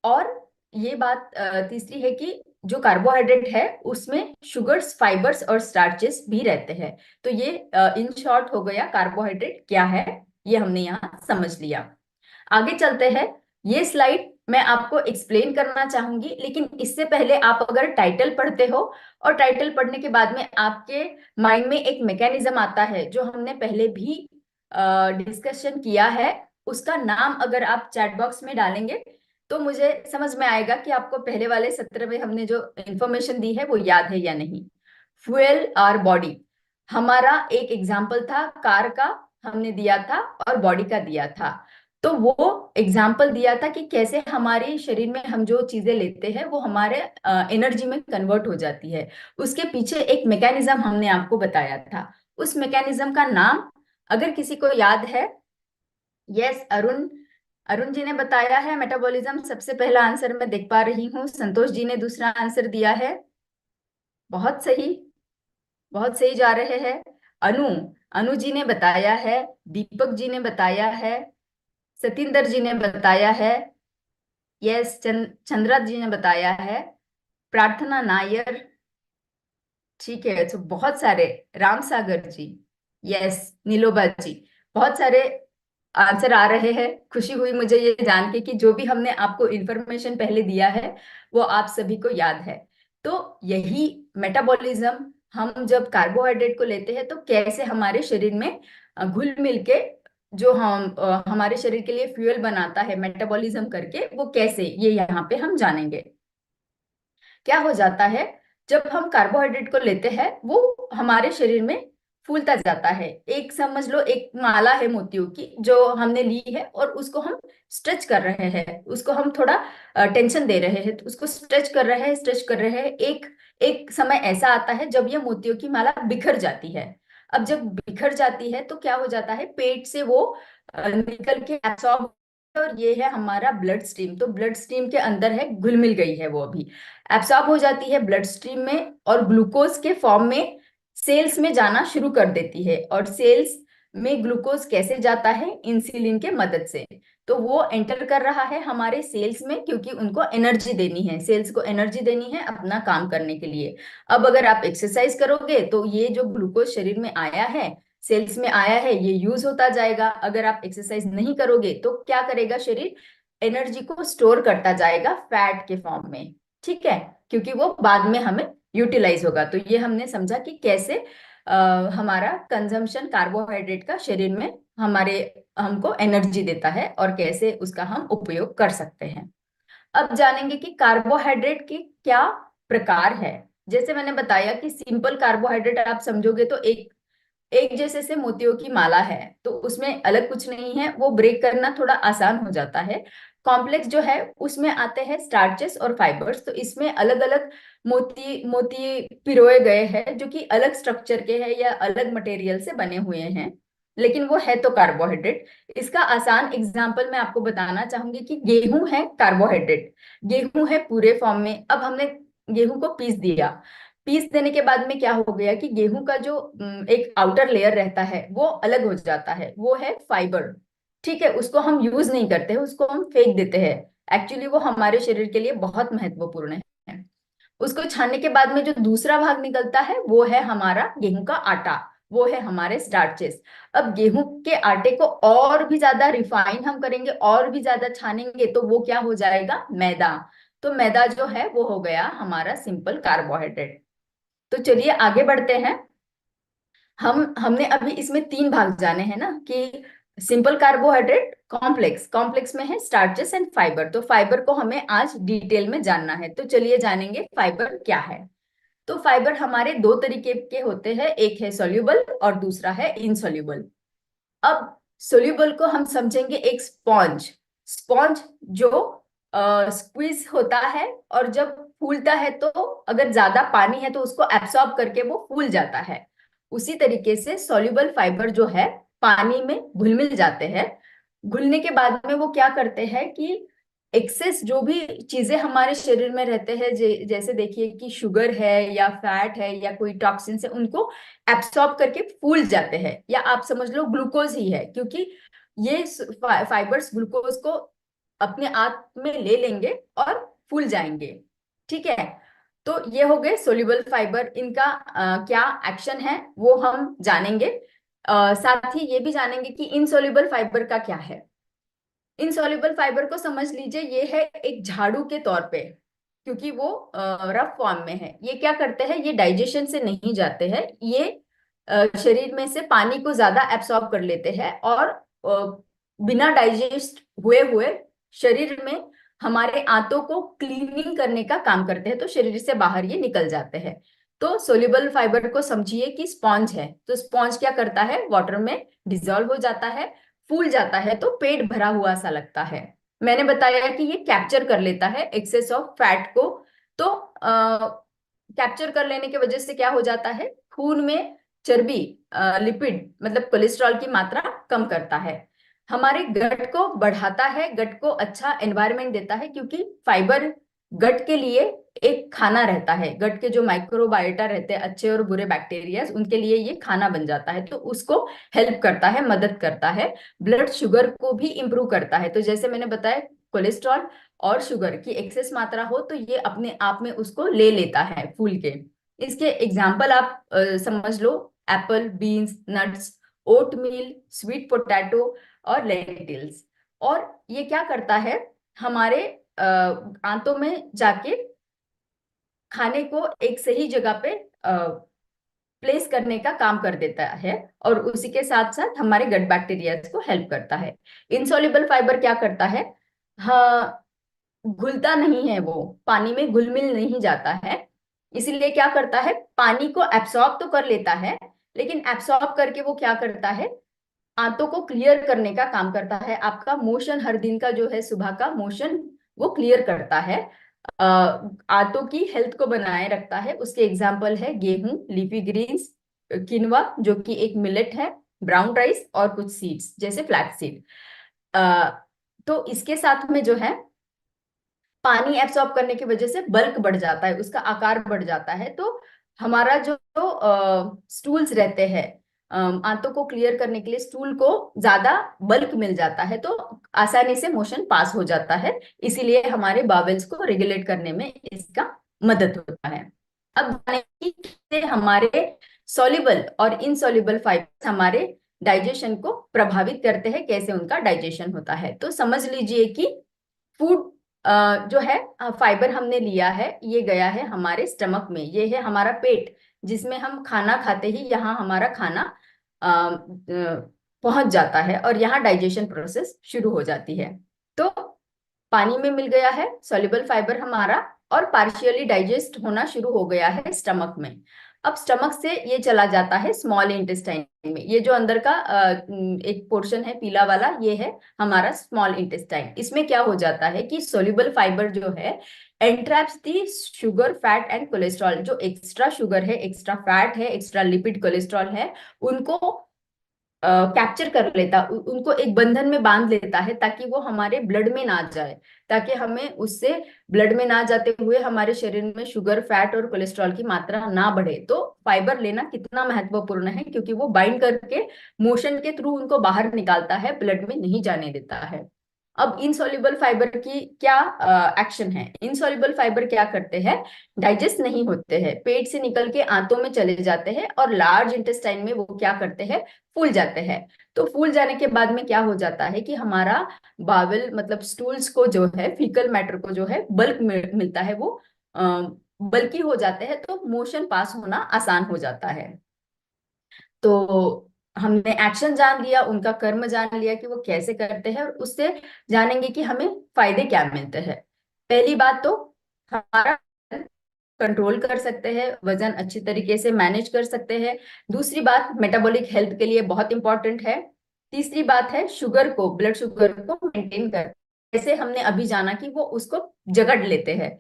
और ये बात तीसरी है कि जो कार्बोहाइड्रेट है उसमें शुगर्स, फाइबर्स और स्टार्चेस भी रहते हैं। तो ये इन शॉर्ट हो गया कार्बोहाइड्रेट क्या है, ये हमने यहाँ समझ लिया। आगे चलते हैं। ये स्लाइड मैं आपको एक्सप्लेन करना चाहूंगी, लेकिन इससे पहले आप अगर टाइटल पढ़ते हो, और टाइटल पढ़ने के बाद में आपके माइंड में एक मैकेनिज्म आता है जो हमने पहले भी डिस्कशन किया है, उसका नाम अगर आप चैट बॉक्स में डालेंगे तो मुझे समझ में आएगा कि आपको पहले वाले सत्र में हमने जो इंफॉर्मेशन दी है वो याद है या नहीं। फ्यूल और बॉडी, हमारा एक एग्जाम्पल था कार का, हमने दिया था, और बॉडी का दिया था। तो वो एग्जाम्पल दिया था कि कैसे हमारे शरीर में हम जो चीजें लेते हैं वो हमारे एनर्जी में कन्वर्ट हो जाती है। उसके पीछे एक मैकेनिज्म हमने आपको बताया था। उस मैकेनिज्म का नाम अगर किसी को याद है, यस अरुण, अरुण जी ने बताया है मेटाबॉलिज्म, सबसे पहला आंसर मैं देख पा रही हूँ। संतोष जी ने दूसरा आंसर दिया है, बहुत सही, बहुत सही जा रहे हैं। अनु, अनु जी ने बताया है, दीपक जी ने बताया है, सतिंदर जी ने बताया है, यस चंद्रा जी ने बताया है, प्रार्थना नायर, ठीक है। तो बहुत सारे, राम सागर जी, यस नीलोबा जी, बहुत सारे आंसर आ रहे हैं। खुशी हुई मुझे ये जान के कि जो भी हमने आपको इंफॉर्मेशन पहले दिया है वो आप सभी को याद है। तो यही मेटाबॉलिज्म, हम जब कार्बोहाइड्रेट को लेते हैं तो कैसे हमारे शरीर में घुल मिल के जो हमारे शरीर के लिए फ्यूल बनाता है मेटाबॉलिज्म करके, वो कैसे, ये यहाँ पे हम जानेंगे। क्या हो जाता है जब हम कार्बोहाइड्रेट को लेते हैं, वो हमारे शरीर में फूलता जाता है। एक समझ लो एक माला है मोतियों की जो हमने ली है, और उसको हम स्ट्रेच कर रहे हैं, उसको हम थोड़ा टेंशन दे रहे हैं, तो उसको स्ट्रेच कर रहे हैं, स्ट्रेच कर रहे हैं। एक एक समय ऐसा आता है जब ये मोतियों की माला बिखर जाती है। अब जब बिखर जाती है तो क्या हो जाता है, पेट से वो निकल के एब्सॉर्ब, और ये है हमारा ब्लड स्ट्रीम। तो ब्लड स्ट्रीम के अंदर है, घुल मिल गई है, वो अभी एब्सॉर्ब हो जाती है ब्लड स्ट्रीम में, और ग्लूकोज के फॉर्म में सेल्स में जाना शुरू कर देती है। और सेल्स में ग्लूकोज कैसे जाता है, इंसुलिन के मदद से। तो वो एंटर कर रहा है हमारे सेल्स में, क्योंकि उनको एनर्जी देनी है, सेल्स को एनर्जी देनी है अपना काम करने के लिए। अब अगर आप एक्सरसाइज करोगे तो ये जो ग्लूकोज शरीर में आया है, सेल्स में आया है, ये यूज होता जाएगा। अगर आप एक्सरसाइज नहीं करोगे तो क्या करेगा शरीर, एनर्जी को स्टोर करता जाएगा फैट के फॉर्म में, ठीक है, क्योंकि वो बाद में हमें यूटिलाइज होगा। तो ये हमने समझा कि कैसे हमारा कंजम्पशन कार्बोहाइड्रेट का शरीर में हमारे हमको एनर्जी देता है, और कैसे उसका हम उपयोग कर सकते हैं। अब जानेंगे कि कार्बोहाइड्रेट के क्या प्रकार है। जैसे मैंने बताया कि सिंपल कार्बोहाइड्रेट आप समझोगे तो एक एक जैसे से मोतियों की माला है, तो उसमें अलग कुछ नहीं है, वो ब्रेक करना थोड़ा आसान हो जाता है। कॉम्प्लेक्स जो है उसमें आते हैं स्टार्चेस और फाइबर्स, तो इसमें अलग अलग मोती मोती पिरोए गए हैं जो कि अलग स्ट्रक्चर के हैं या अलग मटेरियल से बने हुए हैं, लेकिन वो है तो कार्बोहाइड्रेट। इसका आसान एग्जाम्पल मैं आपको बताना चाहूंगी कि गेहूं है कार्बोहाइड्रेट, गेहूं है पूरे फॉर्म में। अब हमने गेहूं को पीस दिया, पीस देने के बाद में क्या हो गया कि गेहूं का जो एक आउटर लेयर रहता है वो अलग हो जाता है, वो है फाइबर, ठीक है। उसको हम यूज नहीं करते हैं, उसको हम फेंक देते हैं। एक्चुअली वो हमारे शरीर के लिए बहुत महत्वपूर्ण है। उसको छानने के बाद में जो दूसरा भाग निकलता है वो है हमारा गेहूं का आटा, वो है हमारे स्टार्चेस। अब गेहूं के आटे को और भी ज्यादा रिफाइन हम करेंगे, और भी ज्यादा छानेंगे, तो वो क्या हो जाएगा, मैदा। तो मैदा जो है वो हो गया हमारा सिंपल कार्बोहाइड्रेट। तो चलिए आगे बढ़ते हैं। हमने अभी इसमें तीन भाग जाने हैं ना, कि सिंपल कार्बोहाइड्रेट, कॉम्प्लेक्स में है स्टार्चेस एंड फाइबर। तो फाइबर को हमें आज डिटेल में जानना है, तो चलिए जानेंगे फाइबर क्या है। तो फाइबर हमारे दो तरीके के होते हैं, एक है सोल्यूबल और दूसरा है इनसोल्यूबल। अब सोल्यूबल को हम समझेंगे एक स्पॉन्ज। स्पॉन्ज जो स्क्वीज होता है और जब फूलता है तो अगर ज्यादा पानी है तो उसको एब्सॉर्ब करके वो फूल जाता है। उसी तरीके से सोल्यूबल फाइबर जो है पानी में घुल मिल जाते हैं। घुलने के बाद में वो क्या करते हैं कि एक्सेस जो भी चीजें हमारे शरीर में रहते हैं, जैसे देखिए कि शुगर है या फैट है या कोई टॉक्सिन्स है, उनको एब्सॉर्ब करके फूल जाते हैं। या आप समझ लो ग्लूकोज ही है, क्योंकि ये फाइबर्स ग्लूकोज को अपने आप में ले लेंगे और फूल जाएंगे। ठीक है, तो ये हो गए सोल्यूबल फाइबर। इनका क्या एक्शन है वो हम जानेंगे। साथ ही ये भी जानेंगे कि इनसोल्यूबल फाइबर का क्या है। इनसॉल्युबल फाइबर को समझ लीजिए ये है एक झाड़ू के तौर पे, क्योंकि वो रफ फॉर्म में है। ये क्या करते हैं, ये डाइजेशन से नहीं जाते हैं, ये शरीर में से पानी को ज्यादा एब्सॉर्ब कर लेते हैं और बिना डाइजेस्ट हुए हुए शरीर में हमारे आंतों को क्लीनिंग करने का काम करते हैं, तो शरीर से बाहर ये निकल जाते हैं। तो सोल्यूबल फाइबर को समझिए कि स्पॉन्ज है। तो स्पॉन्ज क्या करता है, वाटर में डिजोल्व हो जाता है, फूल जाता है, तो पेट भरा हुआ सा लगता है। मैंने बताया कि ये कैप्चर कर लेता है एक्सेस ऑफ फैट को। तो कैप्चर कर लेने की वजह से क्या हो जाता है, खून में चर्बी, लिपिड मतलब कोलेस्ट्रॉल की मात्रा कम करता है। हमारे गट को बढ़ाता है, गट को अच्छा एनवायरनमेंट देता है, क्योंकि फाइबर गट के लिए एक खाना रहता है। गट के जो माइक्रोबायोटा रहते हैं, अच्छे और बुरे बैक्टीरिया, उनके लिए ये खाना बन जाता है, तो उसको हेल्प करता है, मदद करता है। ब्लड शुगर को भी इंप्रूव करता है। तो जैसे मैंने बताया, कोलेस्ट्रॉल और शुगर की एक्सेस मात्रा हो तो ये अपने आप में उसको ले लेता है फूल के। इसके एग्जाम्पल आप समझ लो, एप्पल, बीन्स, नट्स, ओट मील, स्वीट पोटैटो और लेंटिल्स। और ये क्या करता है, हमारे आंतों में जाके खाने को एक सही जगह पे प्लेस करने का काम कर देता है, और उसी के साथ साथ हमारे गट बैक्टीरिया को हेल्प करता है। इनसॉल्युबल फाइबर क्या करता है, हाँ, घुलता नहीं है, वो पानी में घुल मिल नहीं जाता है। इसीलिए क्या करता है, पानी को एब्सॉर्ब तो कर लेता है, लेकिन एब्सॉर्ब करके वो क्या करता है, आंतों को क्लियर करने का काम करता है। आपका मोशन हर दिन का जो है, सुबह का मोशन, वो क्लियर करता है, आंतों की हेल्थ को बनाए रखता है। उसके एग्जाम्पल है गेहूं, लीफी ग्रीन्स, किनवा जो कि एक मिलेट है, ब्राउन राइस और कुछ सीड्स जैसे फ्लैक्स सीड। तो इसके साथ में जो है, पानी एब्सॉर्ब करने की वजह से बल्क बढ़ जाता है, उसका आकार बढ़ जाता है। तो हमारा जो स्टूल्स रहते हैं, आंतों को क्लियर करने के लिए स्टूल को ज्यादा बल्क मिल जाता है, तो आसानी से मोशन पास हो जाता है। इसीलिए हमारे बावेल्स को रेगुलेट करने में इसका मदद होता है। अब जाने कि कैसे हमारे सॉल्युबल और इनसॉल्युबल फाइबर्स हमारे डाइजेशन को प्रभावित करते हैं, कैसे उनका डाइजेशन होता है। तो समझ लीजिए कि फूड जो है, फाइबर हमने लिया है, ये गया है हमारे स्टमक में, ये है हमारा पेट, जिसमें हम खाना खाते ही यहाँ हमारा खाना पहुंच जाता है और यहाँ डाइजेशन प्रोसेस शुरू हो जाती है। तो पानी में मिल गया है सॉल्युबल फाइबर हमारा, और पार्शियली डाइजेस्ट होना शुरू हो गया है स्टमक में। अब स्टमक से ये चला जाता है स्मॉल इंटेस्टाइन में। ये जो अंदर का एक पोर्शन है पीला वाला, ये है हमारा स्मॉल इंटेस्टाइन। इसमें क्या हो जाता है कि सोल्यूबल फाइबर जो है एंट्रैप्स दी शुगर, फैट एंड कोलेस्ट्रॉल। जो एक्स्ट्रा शुगर है, एक्स्ट्रा फैट है, एक्स्ट्रा लिपिड, कोलेस्ट्रॉल है, उनको कैप्चर कर लेता, उनको एक बंधन में बांध लेता है, ताकि वो हमारे ब्लड में ना जाए, ताकि हमें उससे ब्लड में ना जाते हुए हमारे शरीर में शुगर, फैट और कोलेस्ट्रॉल की मात्रा ना बढ़े। तो फाइबर लेना कितना महत्वपूर्ण है, क्योंकि वो बाइंड करके मोशन के थ्रू उनको बाहर निकालता है, ब्लड में नहीं जाने देता है। अब इनसॉल्युबल फाइबर की क्या एक्शन है। इनसॉल्युबल फाइबर क्या करते हैं, डाइजेस्ट नहीं होते हैं, पेट से निकल के आंतों में चले जाते हैं और लार्ज इंटेस्टाइन में वो क्या करते हैं, फूल जाते हैं। तो फूल जाने के बाद में क्या हो जाता है कि हमारा बावल मतलब स्टूल्स को जो है, फीकल मैटर को जो है बल्क मिलता है, वो बल्की हो जाते हैं, तो मोशन पास होना आसान हो जाता है। तो हमने एक्शन जान लिया, उनका कर्म जान लिया कि वो कैसे करते हैं, और उससे जानेंगे कि हमें फायदे क्या मिलते हैं। पहली बात तो हमारा कंट्रोल कर सकते हैं, वजन अच्छी तरीके से मैनेज कर सकते हैं। दूसरी बात मेटाबॉलिक हेल्थ के लिए बहुत इंपॉर्टेंट है। तीसरी बात है शुगर को, ब्लड शुगर को मेंटेन कर, जैसे हमने अभी जाना कि वो उसको जगड़ लेते हैं।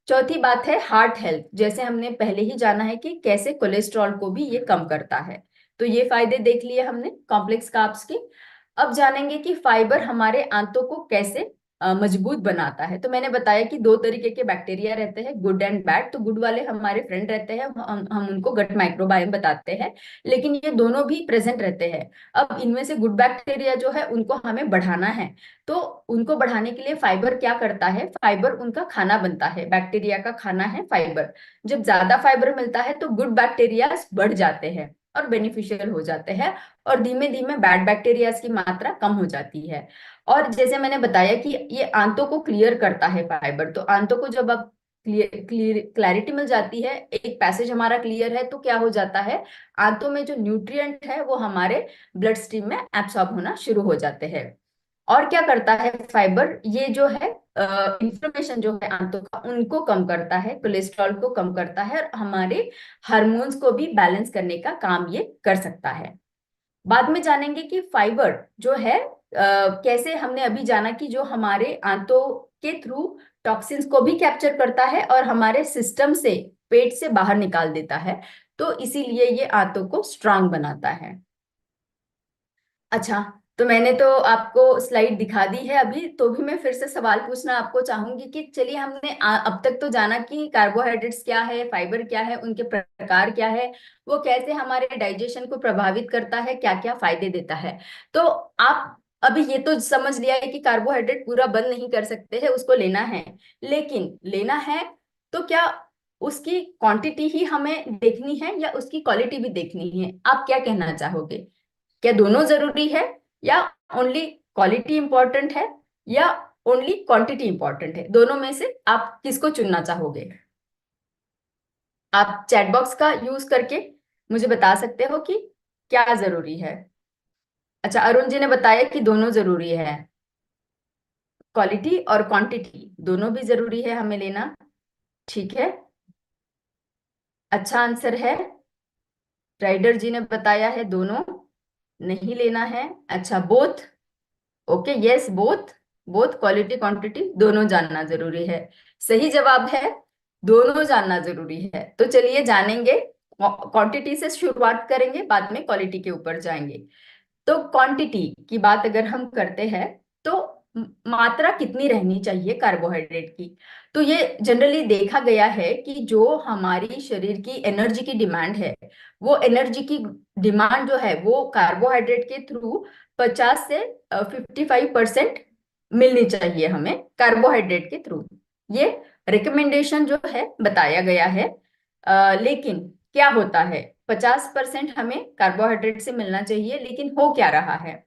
चौथी बात है हार्ट हेल्थ, जैसे हमने पहले ही जाना है कि कैसे कोलेस्ट्रॉल को भी ये कम करता है। तो ये फायदे देख लिए हमने कॉम्प्लेक्स कार्ब्स के। अब जानेंगे कि फाइबर हमारे आंतों को कैसे मजबूत बनाता है। तो मैंने बताया कि दो तरीके के बैक्टीरिया रहते हैं, गुड एंड बैड। तो गुड वाले हमारे फ्रेंड रहते हैं, हम उनको गट माइक्रोबायोम बताते हैं, लेकिन ये दोनों भी प्रेजेंट रहते हैं। अब इनमें से गुड बैक्टीरिया जो है उनको हमें बढ़ाना है, तो उनको बढ़ाने के लिए फाइबर क्या करता है, फाइबर उनका खाना बनता है, बैक्टीरिया का खाना है फाइबर। जब ज्यादा फाइबर मिलता है तो गुड बैक्टीरिया बढ़ जाते हैं और बेनिफिशियल हो जाते हैं, और धीमे धीमे बैड बैक्टीरियाज की मात्रा कम हो जाती है। और जैसे मैंने बताया कि ये आंतों को क्लियर करता है फाइबर, तो आंतों को जब अब क्लैरिटी मिल जाती है, एक पैसेज हमारा क्लियर है, तो क्या हो जाता है, आंतों में जो न्यूट्रिएंट है वो हमारे ब्लड स्ट्रीम में एब्सॉर्ब होना शुरू हो जाते हैं। और क्या करता है फाइबर, ये जो है इंफ्लेमेशन जो है आंतों का उनको कम करता है, कोलेस्ट्रॉल को कम करता है, और हमारे हार्मोन्स को भी बैलेंस करने का काम ये कर सकता है। बाद में जानेंगे कि फाइबर जो है कैसे, हमने अभी जाना कि जो हमारे आंतों के थ्रू टॉक्सिन्स को भी कैप्चर करता है और हमारे सिस्टम से, पेट से बाहर निकाल देता है, तो इसीलिए ये आंतों को स्ट्रांग बनाता है। अच्छा, तो मैंने तो आपको स्लाइड दिखा दी है अभी, तो भी मैं फिर से सवाल पूछना आपको चाहूंगी कि चलिए हमने अब तक तो जाना कि कार्बोहाइड्रेट्स क्या है, फाइबर क्या है, उनके प्रकार क्या है, वो कैसे हमारे डाइजेशन को प्रभावित करता है, क्या क्या फायदे देता है। तो आप अभी ये तो समझ लिया है कि कार्बोहाइड्रेट पूरा बंद नहीं कर सकते हैं, उसको लेना है, लेकिन लेना है तो क्या उसकी क्वांटिटी ही हमें देखनी है या उसकी क्वालिटी भी देखनी है? आप क्या कहना चाहोगे? क्या दोनों जरूरी है, या ओनली क्वालिटी इंपॉर्टेंट है, या ओनली क्वांटिटी इंपॉर्टेंट है? दोनों में से आप किसको चुनना चाहोगे? आप चैट बॉक्स का यूज करके मुझे बता सकते हो कि क्या जरूरी है। अच्छा, अरुण जी ने बताया कि दोनों जरूरी है, क्वालिटी और क्वांटिटी दोनों भी जरूरी है हमें लेना। ठीक है, अच्छा आंसर है। राइडर जी ने बताया है दोनों नहीं लेना है। अच्छा, both, okay, yes, both, both quality quantity दोनों जानना जरूरी है। सही जवाब है, दोनों जानना जरूरी है। तो चलिए जानेंगे, क्वांटिटी से शुरुआत करेंगे, बाद में क्वालिटी के ऊपर जाएंगे। तो क्वांटिटी की बात अगर हम करते हैं, तो मात्रा कितनी रहनी चाहिए कार्बोहाइड्रेट की? तो ये जनरली देखा गया है कि जो हमारी शरीर की एनर्जी की डिमांड है, वो एनर्जी की डिमांड जो है वो कार्बोहाइड्रेट के थ्रू 50 से 55% मिलनी चाहिए हमें कार्बोहाइड्रेट के थ्रू। ये रिकमेंडेशन जो है बताया गया है। लेकिन क्या होता है, 50% हमें कार्बोहाइड्रेट से मिलना चाहिए, लेकिन हो क्या रहा है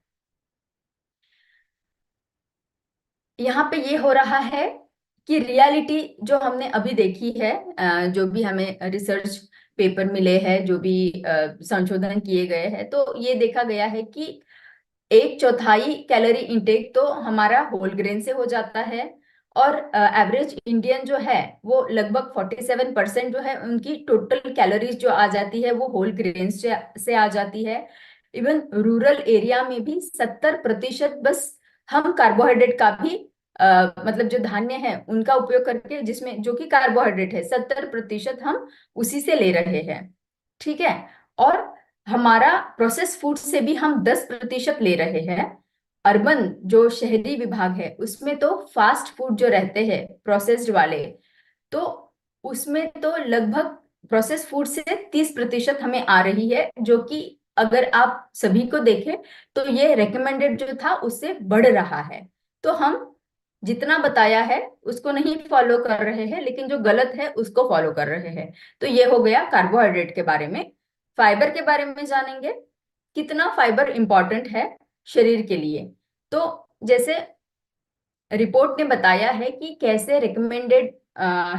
यहाँ पे, ये हो रहा है कि रियलिटी जो हमने अभी देखी है, जो भी हमें रिसर्च पेपर मिले हैं, जो भी संशोधन किए गए हैं, तो ये देखा गया है कि एक चौथाई कैलोरी इंटेक तो हमारा होल ग्रेन से हो जाता है, और एवरेज इंडियन जो है वो लगभग 47% जो है उनकी टोटल कैलोरीज जो आ जाती है वो होल ग्रेन से आ जाती है। इवन रूरल एरिया में भी 70% बस हम कार्बोहाइड्रेट का भी मतलब जो धान्य है उनका उपयोग करके, जिसमें जो कि कार्बोहाइड्रेट है, 70% हम उसी से ले रहे हैं। ठीक है, और हमारा प्रोसेस फूड से भी हम 10% ले रहे हैं। अर्बन जो शहरी विभाग है उसमें तो फास्ट फूड जो रहते हैं प्रोसेस्ड वाले, तो उसमें तो लगभग प्रोसेस फूड से 30% हमें आ रही है, जो कि अगर आप सभी को देखें तो ये रेकमेंडेड जो था उससे बढ़ रहा है। तो हम जितना बताया है उसको नहीं फॉलो कर रहे हैं, लेकिन जो गलत है उसको फॉलो कर रहे हैं। तो ये हो गया कार्बोहाइड्रेट के बारे में। फाइबर के बारे में जानेंगे, कितना फाइबर इंपॉर्टेंट है शरीर के लिए। तो जैसे रिपोर्ट ने बताया है कि कैसे रिकमेंडेड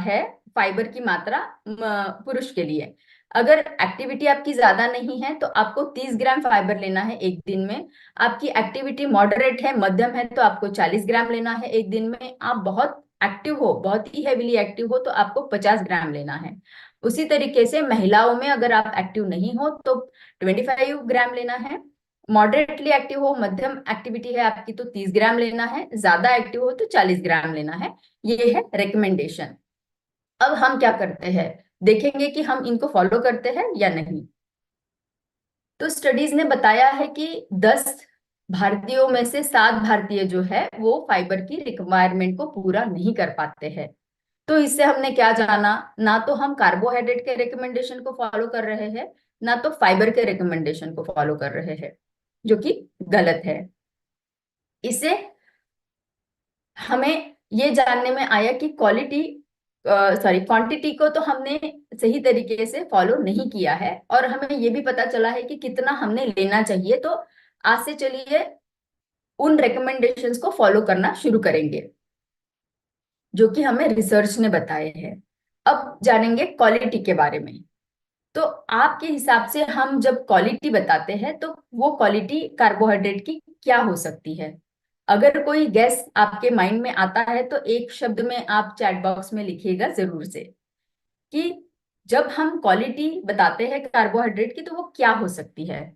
है फाइबर की मात्रा पुरुष के लिए। अगर एक्टिविटी आपकी ज्यादा नहीं है तो आपको 30 ग्राम फाइबर लेना है एक दिन में। आपकी एक्टिविटी मॉडरेट है, मध्यम है, तो आपको 40 ग्राम लेना है एक दिन में। आप बहुत एक्टिव हो, बहुत ही हेविली एक्टिव हो, तो आपको 50 ग्राम लेना है। उसी तरीके से महिलाओं में अगर आप एक्टिव नहीं हो तो 25 ग्राम लेना है। मॉडरेटली एक्टिव हो, मध्यम एक्टिविटी है आपकी, तो 30 ग्राम लेना है। ज्यादा एक्टिव हो तो 40 ग्राम लेना है। ये है रिकमेंडेशन। अब हम क्या करते हैं, देखेंगे कि हम इनको फॉलो करते हैं या नहीं। तो स्टडीज ने बताया है कि 10 भारतीयों में से 7 भारतीय जो है वो फाइबर की रिक्वायरमेंट को पूरा नहीं कर पाते हैं। तो इससे हमने क्या जाना, ना तो हम कार्बोहाइड्रेट के रिकमेंडेशन को फॉलो कर रहे हैं, ना तो फाइबर के रिकमेंडेशन को फॉलो कर रहे हैं, जो कि गलत है। इससे हमें ये जानने में आया कि क्वांटिटी को तो हमने सही तरीके से फॉलो नहीं किया है, और हमें ये भी पता चला है कि कितना हमने लेना चाहिए। तो आज से चलिए उन रिकमेंडेशंस को फॉलो करना शुरू करेंगे जो कि हमें रिसर्च ने बताए हैं। अब जानेंगे क्वालिटी के बारे में। तो आपके हिसाब से हम जब क्वालिटी बताते हैं तो वो क्वालिटी कार्बोहाइड्रेट की क्या हो सकती है? अगर कोई गैस आपके माइंड में आता है तो एक शब्द में आप चैट बॉक्स में लिखिएगा जरूर से, कि जब हम क्वालिटी बताते हैं कार्बोहाइड्रेट की तो वो क्या हो सकती है।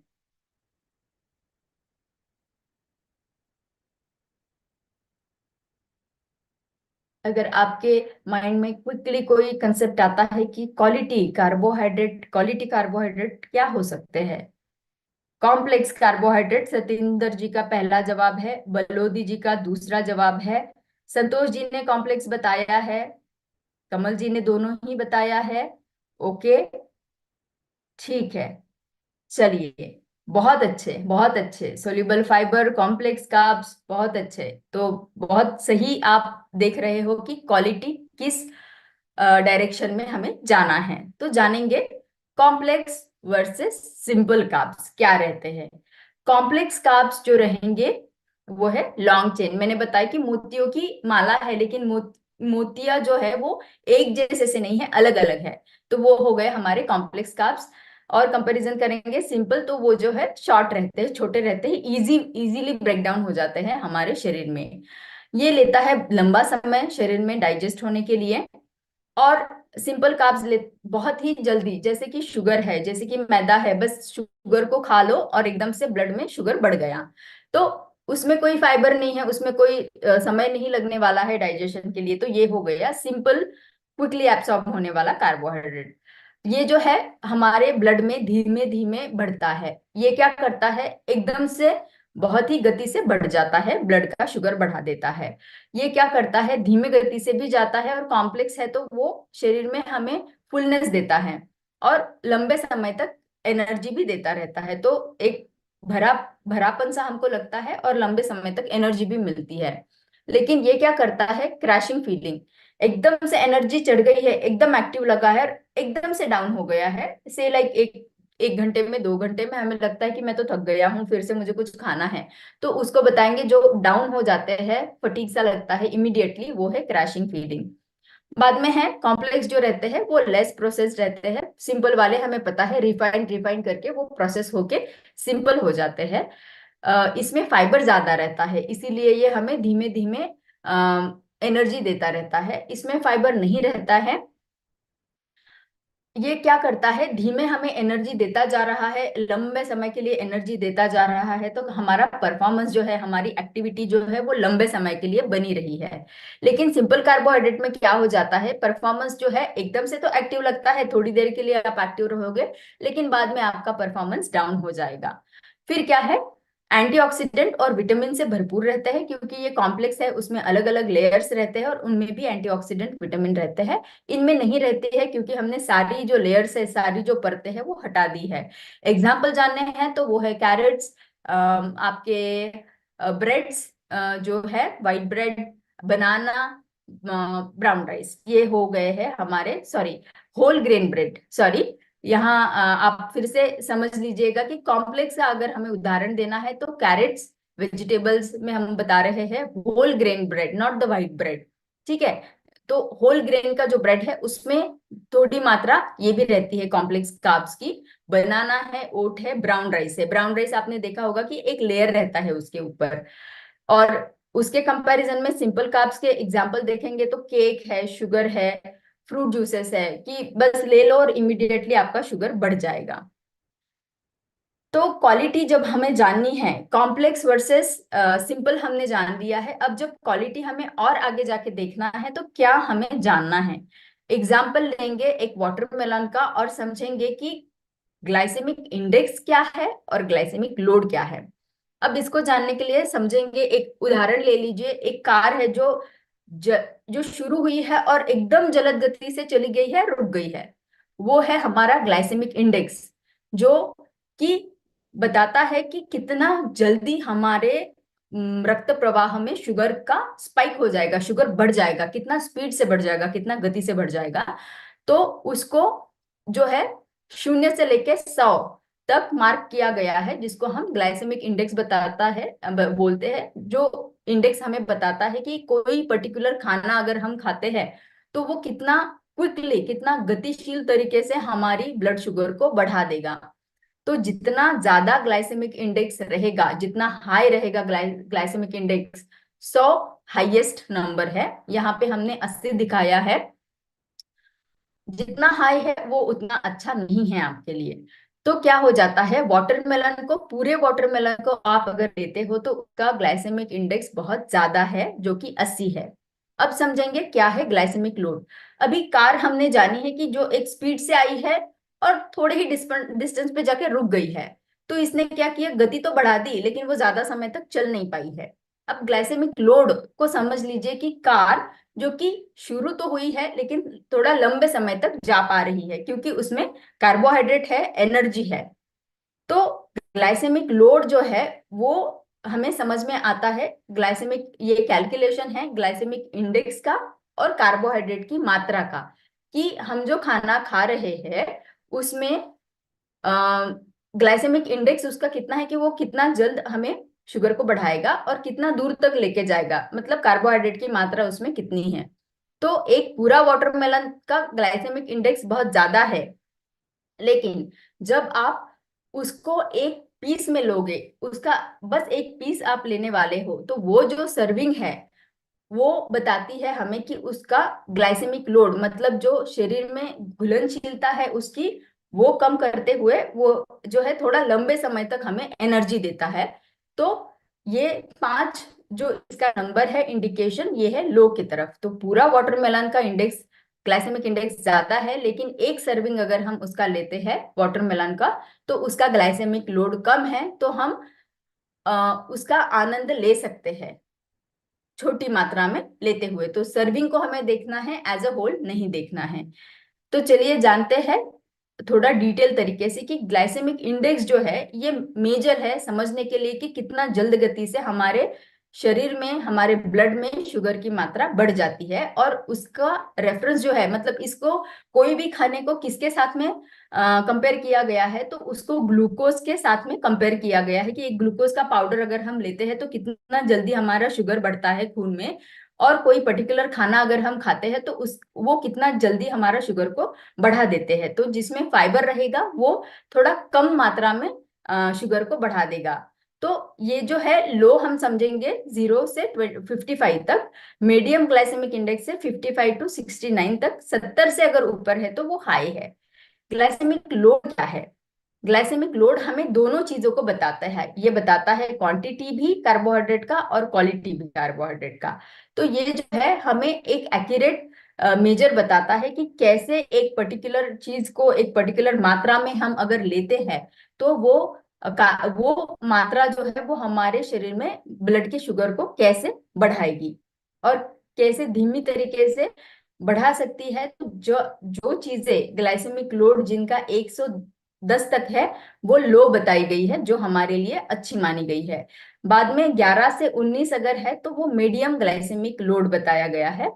अगर आपके माइंड में क्विकली कोई कंसेप्ट आता है कि क्वालिटी कार्बोहाइड्रेट क्या हो सकते हैं। कॉम्प्लेक्स कार्बोहाइड्रेट सतेंद्र जी का पहला जवाब है, बलोदी जी का दूसरा जवाब है, संतोष जी ने कॉम्प्लेक्स बताया है, कमल जी ने दोनों ही बताया है। ओके, ठीक है, चलिए, बहुत अच्छे, बहुत अच्छे। सोल्यूबल फाइबर, कॉम्प्लेक्स कार्ब्स, बहुत अच्छे। तो बहुत सही आप देख रहे हो कि क्वालिटी किस डायरेक्शन में हमें जाना है। तो जानेंगे कॉम्प्लेक्स वर्सेस सिंपल कार्ब्स क्या रहते हैं। कॉम्प्लेक्स कार्ब्स जो रहेंगे वो है लॉन्ग चेन। मैंने बताया कि मोतियों की माला है, लेकिन मोतिया जो है वो एक जैसे से नहीं है, अलग अलग है। तो वो हो गए हमारे कॉम्प्लेक्स कार्ब्स। और कंपैरिजन करेंगे सिंपल, तो वो जो है शॉर्ट रहते हैं, छोटे रहते हैं, इजीली ब्रेक डाउन हो जाते हैं हमारे शरीर में। ये लेता है लंबा समय शरीर में डाइजेस्ट होने के लिए। और सिंपल कार्ब्स ले बहुत ही जल्दी, जैसे कि शुगर है, जैसे कि मैदा है, बस शुगर को खा लो और एकदम से ब्लड में शुगर बढ़ गया। तो उसमें कोई फाइबर नहीं है, उसमें कोई समय नहीं लगने वाला है डाइजेशन के लिए। तो ये हो गया सिंपल, क्विकली एब्सॉर्ब होने वाला कार्बोहाइड्रेट। ये जो है हमारे ब्लड में धीमे धीमे बढ़ता है। ये क्या करता है, एकदम से बहुत ही गति से बढ़ जाता है, ब्लड का शुगर बढ़ा देता है। ये क्या करता है, धीमे गति से भी जाता है, और कॉम्प्लेक्स है तो वो शरीर में हमें फुलनेस देता है और लंबे समय तक एनर्जी भी देता रहता है। तो एक भरा भरापन सा हमको लगता है और लंबे समय तक एनर्जी भी मिलती है। लेकिन ये क्या करता है, क्रैशिंग फीलिंग, एकदम से एनर्जी चढ़ गई है, एकदम एक्टिव लगा है, एकदम से डाउन हो गया है, से लाइक एक एक घंटे में, 2 घंटे में हमें लगता है कि मैं तो थक गया हूँ, फिर से मुझे कुछ खाना है। तो उसको बताएंगे, जो डाउन हो जाते हैं, फटीग सा लगता है इमीडिएटली, वो है क्रैशिंग फीलिंग। बाद में है कॉम्प्लेक्स जो रहते हैं वो लेस प्रोसेस रहते हैं। सिंपल वाले हमें पता है रिफाइंड रिफाइंड करके वो प्रोसेस होके सिंपल हो जाते हैं। इसमें फाइबर ज्यादा रहता है, इसीलिए ये हमें धीमे धीमे एनर्जी देता रहता है। इसमें फाइबर नहीं रहता है। ये क्या करता है, धीमे हमें एनर्जी देता जा रहा है, लंबे समय के लिए एनर्जी देता जा रहा है, तो हमारा परफॉर्मेंस जो है, हमारी एक्टिविटी जो है वो लंबे समय के लिए बनी रही है। लेकिन सिंपल कार्बोहाइड्रेट में क्या हो जाता है, परफॉर्मेंस जो है एकदम से तो एक्टिव लगता है, थोड़ी देर के लिए आप एक्टिव रहोगे, लेकिन बाद में आपका परफॉर्मेंस डाउन हो जाएगा। फिर क्या है, एंटीऑक्सीडेंट और विटामिन से भरपूर रहते हैं, क्योंकि ये कॉम्प्लेक्स है, उसमें अलग अलग लेयर्स रहते हैं और उनमें भी एंटीऑक्सीडेंट विटामिन रहते हैं। इनमें नहीं रहते हैं क्योंकि हमने सारी जो लेयर्स है, सारी जो परतें हैं वो हटा दी है। एग्जाम्पल जानने हैं तो वो है कैरेट्स, आपके ब्रेड्स जो है, white bread, banana, brown rice, ये हो गए हैं हमारे, sorry, whole grain bread, sorry. यहाँ आप फिर से समझ लीजिएगा कि कॉम्प्लेक्स का अगर हमें उदाहरण देना है तो कैरेट्स, वेजिटेबल्स में हम बता रहे हैं whole grain bread, not the white bread, ठीक है। तो होल ग्रेन का जो ब्रेड है उसमें थोड़ी मात्रा ये भी रहती है कॉम्प्लेक्स कार्ब्स की। बनाना है, ओट है, ब्राउन राइस है। ब्राउन राइस आपने देखा होगा कि एक लेयर रहता है उसके ऊपर। और उसके कंपैरिजन में सिंपल कार्ब्स के एग्जांपल देखेंगे तो केक है, शुगर है, फ्रूट जूसेस है, कि बस ले लो और इमीडिएटली आपका शुगर बढ़ जाएगा। तो क्वालिटी जब हमें जाननी है, कॉम्प्लेक्स वर्सेस सिंपल हमने जान लिया है, अब जब क्वालिटी हमें और आगे जाके देखना है तो क्या हमें जानना है। एग्जाम्पल लेंगे एक वाटरमेलन का और समझेंगे कि ग्लाइसेमिक इंडेक्स क्या है और ग्लाइसेमिक लोड क्या है। अब इसको जानने के लिए समझेंगे, एक उदाहरण ले लीजिए। एक कार है जो शुरू हुई है और एकदम जलद गति से चली गई है, रुक गई है। वो है हमारा ग्लाइसेमिक इंडेक्स, जो कि बताता है कि कितना जल्दी हमारे रक्त प्रवाह में शुगर का स्पाइक हो जाएगा, शुगर बढ़ जाएगा, कितना स्पीड से बढ़ जाएगा, कितना गति से बढ़ जाएगा। तो उसको जो है 0 से लेके 100 तक मार्क किया गया है, जिसको हम ग्लाइसेमिक इंडेक्स बताता है, बोलते हैं। जो इंडेक्स हमें बताता है कि कोई पर्टिकुलर खाना अगर हम खाते हैं तो वो कितना क्विकली, कितना गतिशील तरीके से हमारी ब्लड शुगर को बढ़ा देगा। तो जितना ज्यादा ग्लाइसेमिक इंडेक्स रहेगा, जितना हाई रहेगा ग्लाइसेमिक इंडेक्स, 100 हाईएस्ट नंबर है। यहाँ पे हमने 80 दिखाया है। जितना हाई है वो उतना अच्छा नहीं है आपके लिए। तो क्या हो जाता है, वाटरमेलन को, पूरे वाटरमेलन को आप अगर लेते हो तो उसका ग्लाइसेमिक इंडेक्स बहुत ज्यादा है, जो कि 80 है। अब समझेंगे क्या है ग्लाइसेमिक लोड। अभी कार हमने जानी है कि जो एक स्पीड से आई है और थोड़े ही डिस्टेंस पे जाके रुक गई है। तो इसने क्या किया, गति तो बढ़ा दी लेकिन वो ज्यादा समय तक चल नहीं पाई है। अब ग्लाइसेमिक लोड को समझ लीजिए कि कार जो कि शुरू तो हुई है लेकिन थोड़ा लंबे समय तक जा पा रही है, क्योंकि उसमें कार्बोहाइड्रेट है, एनर्जी है। तो ग्लाइसेमिक लोड जो है वो हमें समझ में आता है। ग्लाइसेमिक, ये कैलकुलेशन है ग्लाइसेमिक इंडेक्स का और कार्बोहाइड्रेट की मात्रा का, कि हम जो खाना खा रहे हैं उसमें ग्लाइसेमिक इंडेक्स उसका कितना है, कि वो कितना जल्द हमें शुगर को बढ़ाएगा और कितना दूर तक लेके जाएगा, मतलब कार्बोहाइड्रेट की मात्रा उसमें कितनी है। तो एक पूरा वाटरमेलन का ग्लाइसेमिक इंडेक्स बहुत ज्यादा है, लेकिन जब आप उसको एक पीस में लोगे, उसका बस एक पीस आप लेने वाले हो, तो वो जो सर्विंग है वो बताती है हमें कि उसका ग्लाइसेमिक लोड, मतलब जो शरीर में घुलनशीलता है उसकी, वो कम करते हुए वो जो है थोड़ा लंबे समय तक हमें एनर्जी देता है। तो ये 5 जो इसका नंबर है इंडिकेशन, ये है लो की तरफ। तो पूरा वाटरमेलन का इंडेक्स, ग्लाइसेमिक इंडेक्स ज्यादा है, लेकिन एक सर्विंग अगर हम उसका लेते हैं वाटरमेलन का तो उसका ग्लाइसेमिक लोड कम है, तो हम उसका आनंद ले सकते हैं छोटी मात्रा में लेते हुए। तो सर्विंग को हमें देखना है, एज अ होल नहीं देखना है। तो चलिए जानते हैं थोड़ा डिटेल तरीके से कि ग्लाइसेमिक इंडेक्स जो है ये मेजर है समझने के लिए कि कितना जल्द गति से हमारे शरीर में, हमारे ब्लड में शुगर की मात्रा बढ़ जाती है। और उसका रेफरेंस जो है, मतलब इसको कोई भी खाने को किसके साथ में कंपेयर किया गया है, तो उसको ग्लूकोज के साथ में कंपेयर किया गया है, कि एक ग्लूकोज का पाउडर अगर हम लेते हैं तो कितना जल्दी हमारा शुगर बढ़ता है खून में। और कोई पर्टिकुलर खाना अगर हम खाते हैं तो उस वो कितना जल्दी हमारा शुगर को बढ़ा देते हैं। तो जिसमें फाइबर रहेगा वो थोड़ा कम मात्रा में शुगर को बढ़ा देगा। तो ये जो है लो हम समझेंगे 0 से 55 तक, मीडियम ग्लाइसेमिक इंडेक्स से 55 टू 69 तक, 70 से अगर ऊपर है तो वो हाई है। ग्लाइसेमिक लोड क्या है, ग्लाइसेमिक लोड हमें दोनों चीजों को बताता है। ये बताता है क्वांटिटी भी कार्बोहाइड्रेट का और क्वालिटी भी कार्बोहाइड्रेट का। तो ये जो है हमें एक एक्यूरेट मेजर बताता है कि कैसे एक पर्टिकुलर चीज को एक पर्टिकुलर मात्रा में हम अगर लेते हैं तो वो मात्रा जो है वो हमारे शरीर में ब्लड की शुगर को कैसे बढ़ाएगी और कैसे धीमी तरीके से बढ़ा सकती है। तो जो जो चीजें ग्लाइसेमिक लोड जिनका 110 तक है वो लो बताई गई है, जो हमारे लिए अच्छी मानी गई है। बाद में 11 से 19 अगर है तो वो मीडियम ग्लाइसेमिक लोड बताया गया है।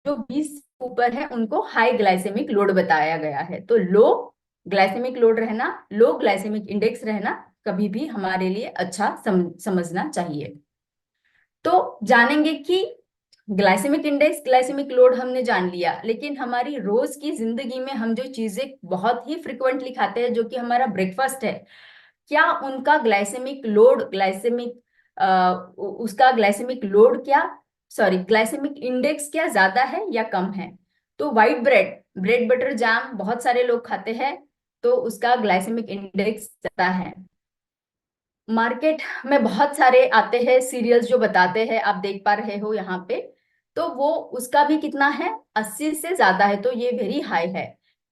जो 20 से ऊपर है उनको हाई ग्लाइसेमिक लोड बताया गया है। तो लो ग्लाइसेमिक लोड रहना, लो ग्लाइसेमिक इंडेक्स रहना कभी भी हमारे लिए अच्छा समझना चाहिए। तो जानेंगे कि ग्लाइसेमिक लोड हमने जान लिया, लेकिन हमारी रोज की जिंदगी में हम जो चीजें बहुत ही फ्रिक्वेंटली खाते हैं, जो कि हमारा ब्रेकफास्ट है, क्या उनका उसका ग्लाइसेमिक लोड क्या, सॉरी, ग्लाइसेमिक इंडेक्स क्या ज्यादा है या कम है? तो व्हाइट ब्रेड बटर जैम बहुत सारे लोग खाते हैं, तो उसका ग्लाइसेमिक इंडेक्स ज्यादा है। मार्केट में बहुत सारे आते हैं सीरियल्स जो बताते हैं, आप देख पा रहे हो यहाँ पे, तो वो उसका भी कितना है, 80 से ज्यादा है, तो ये वेरी हाई है।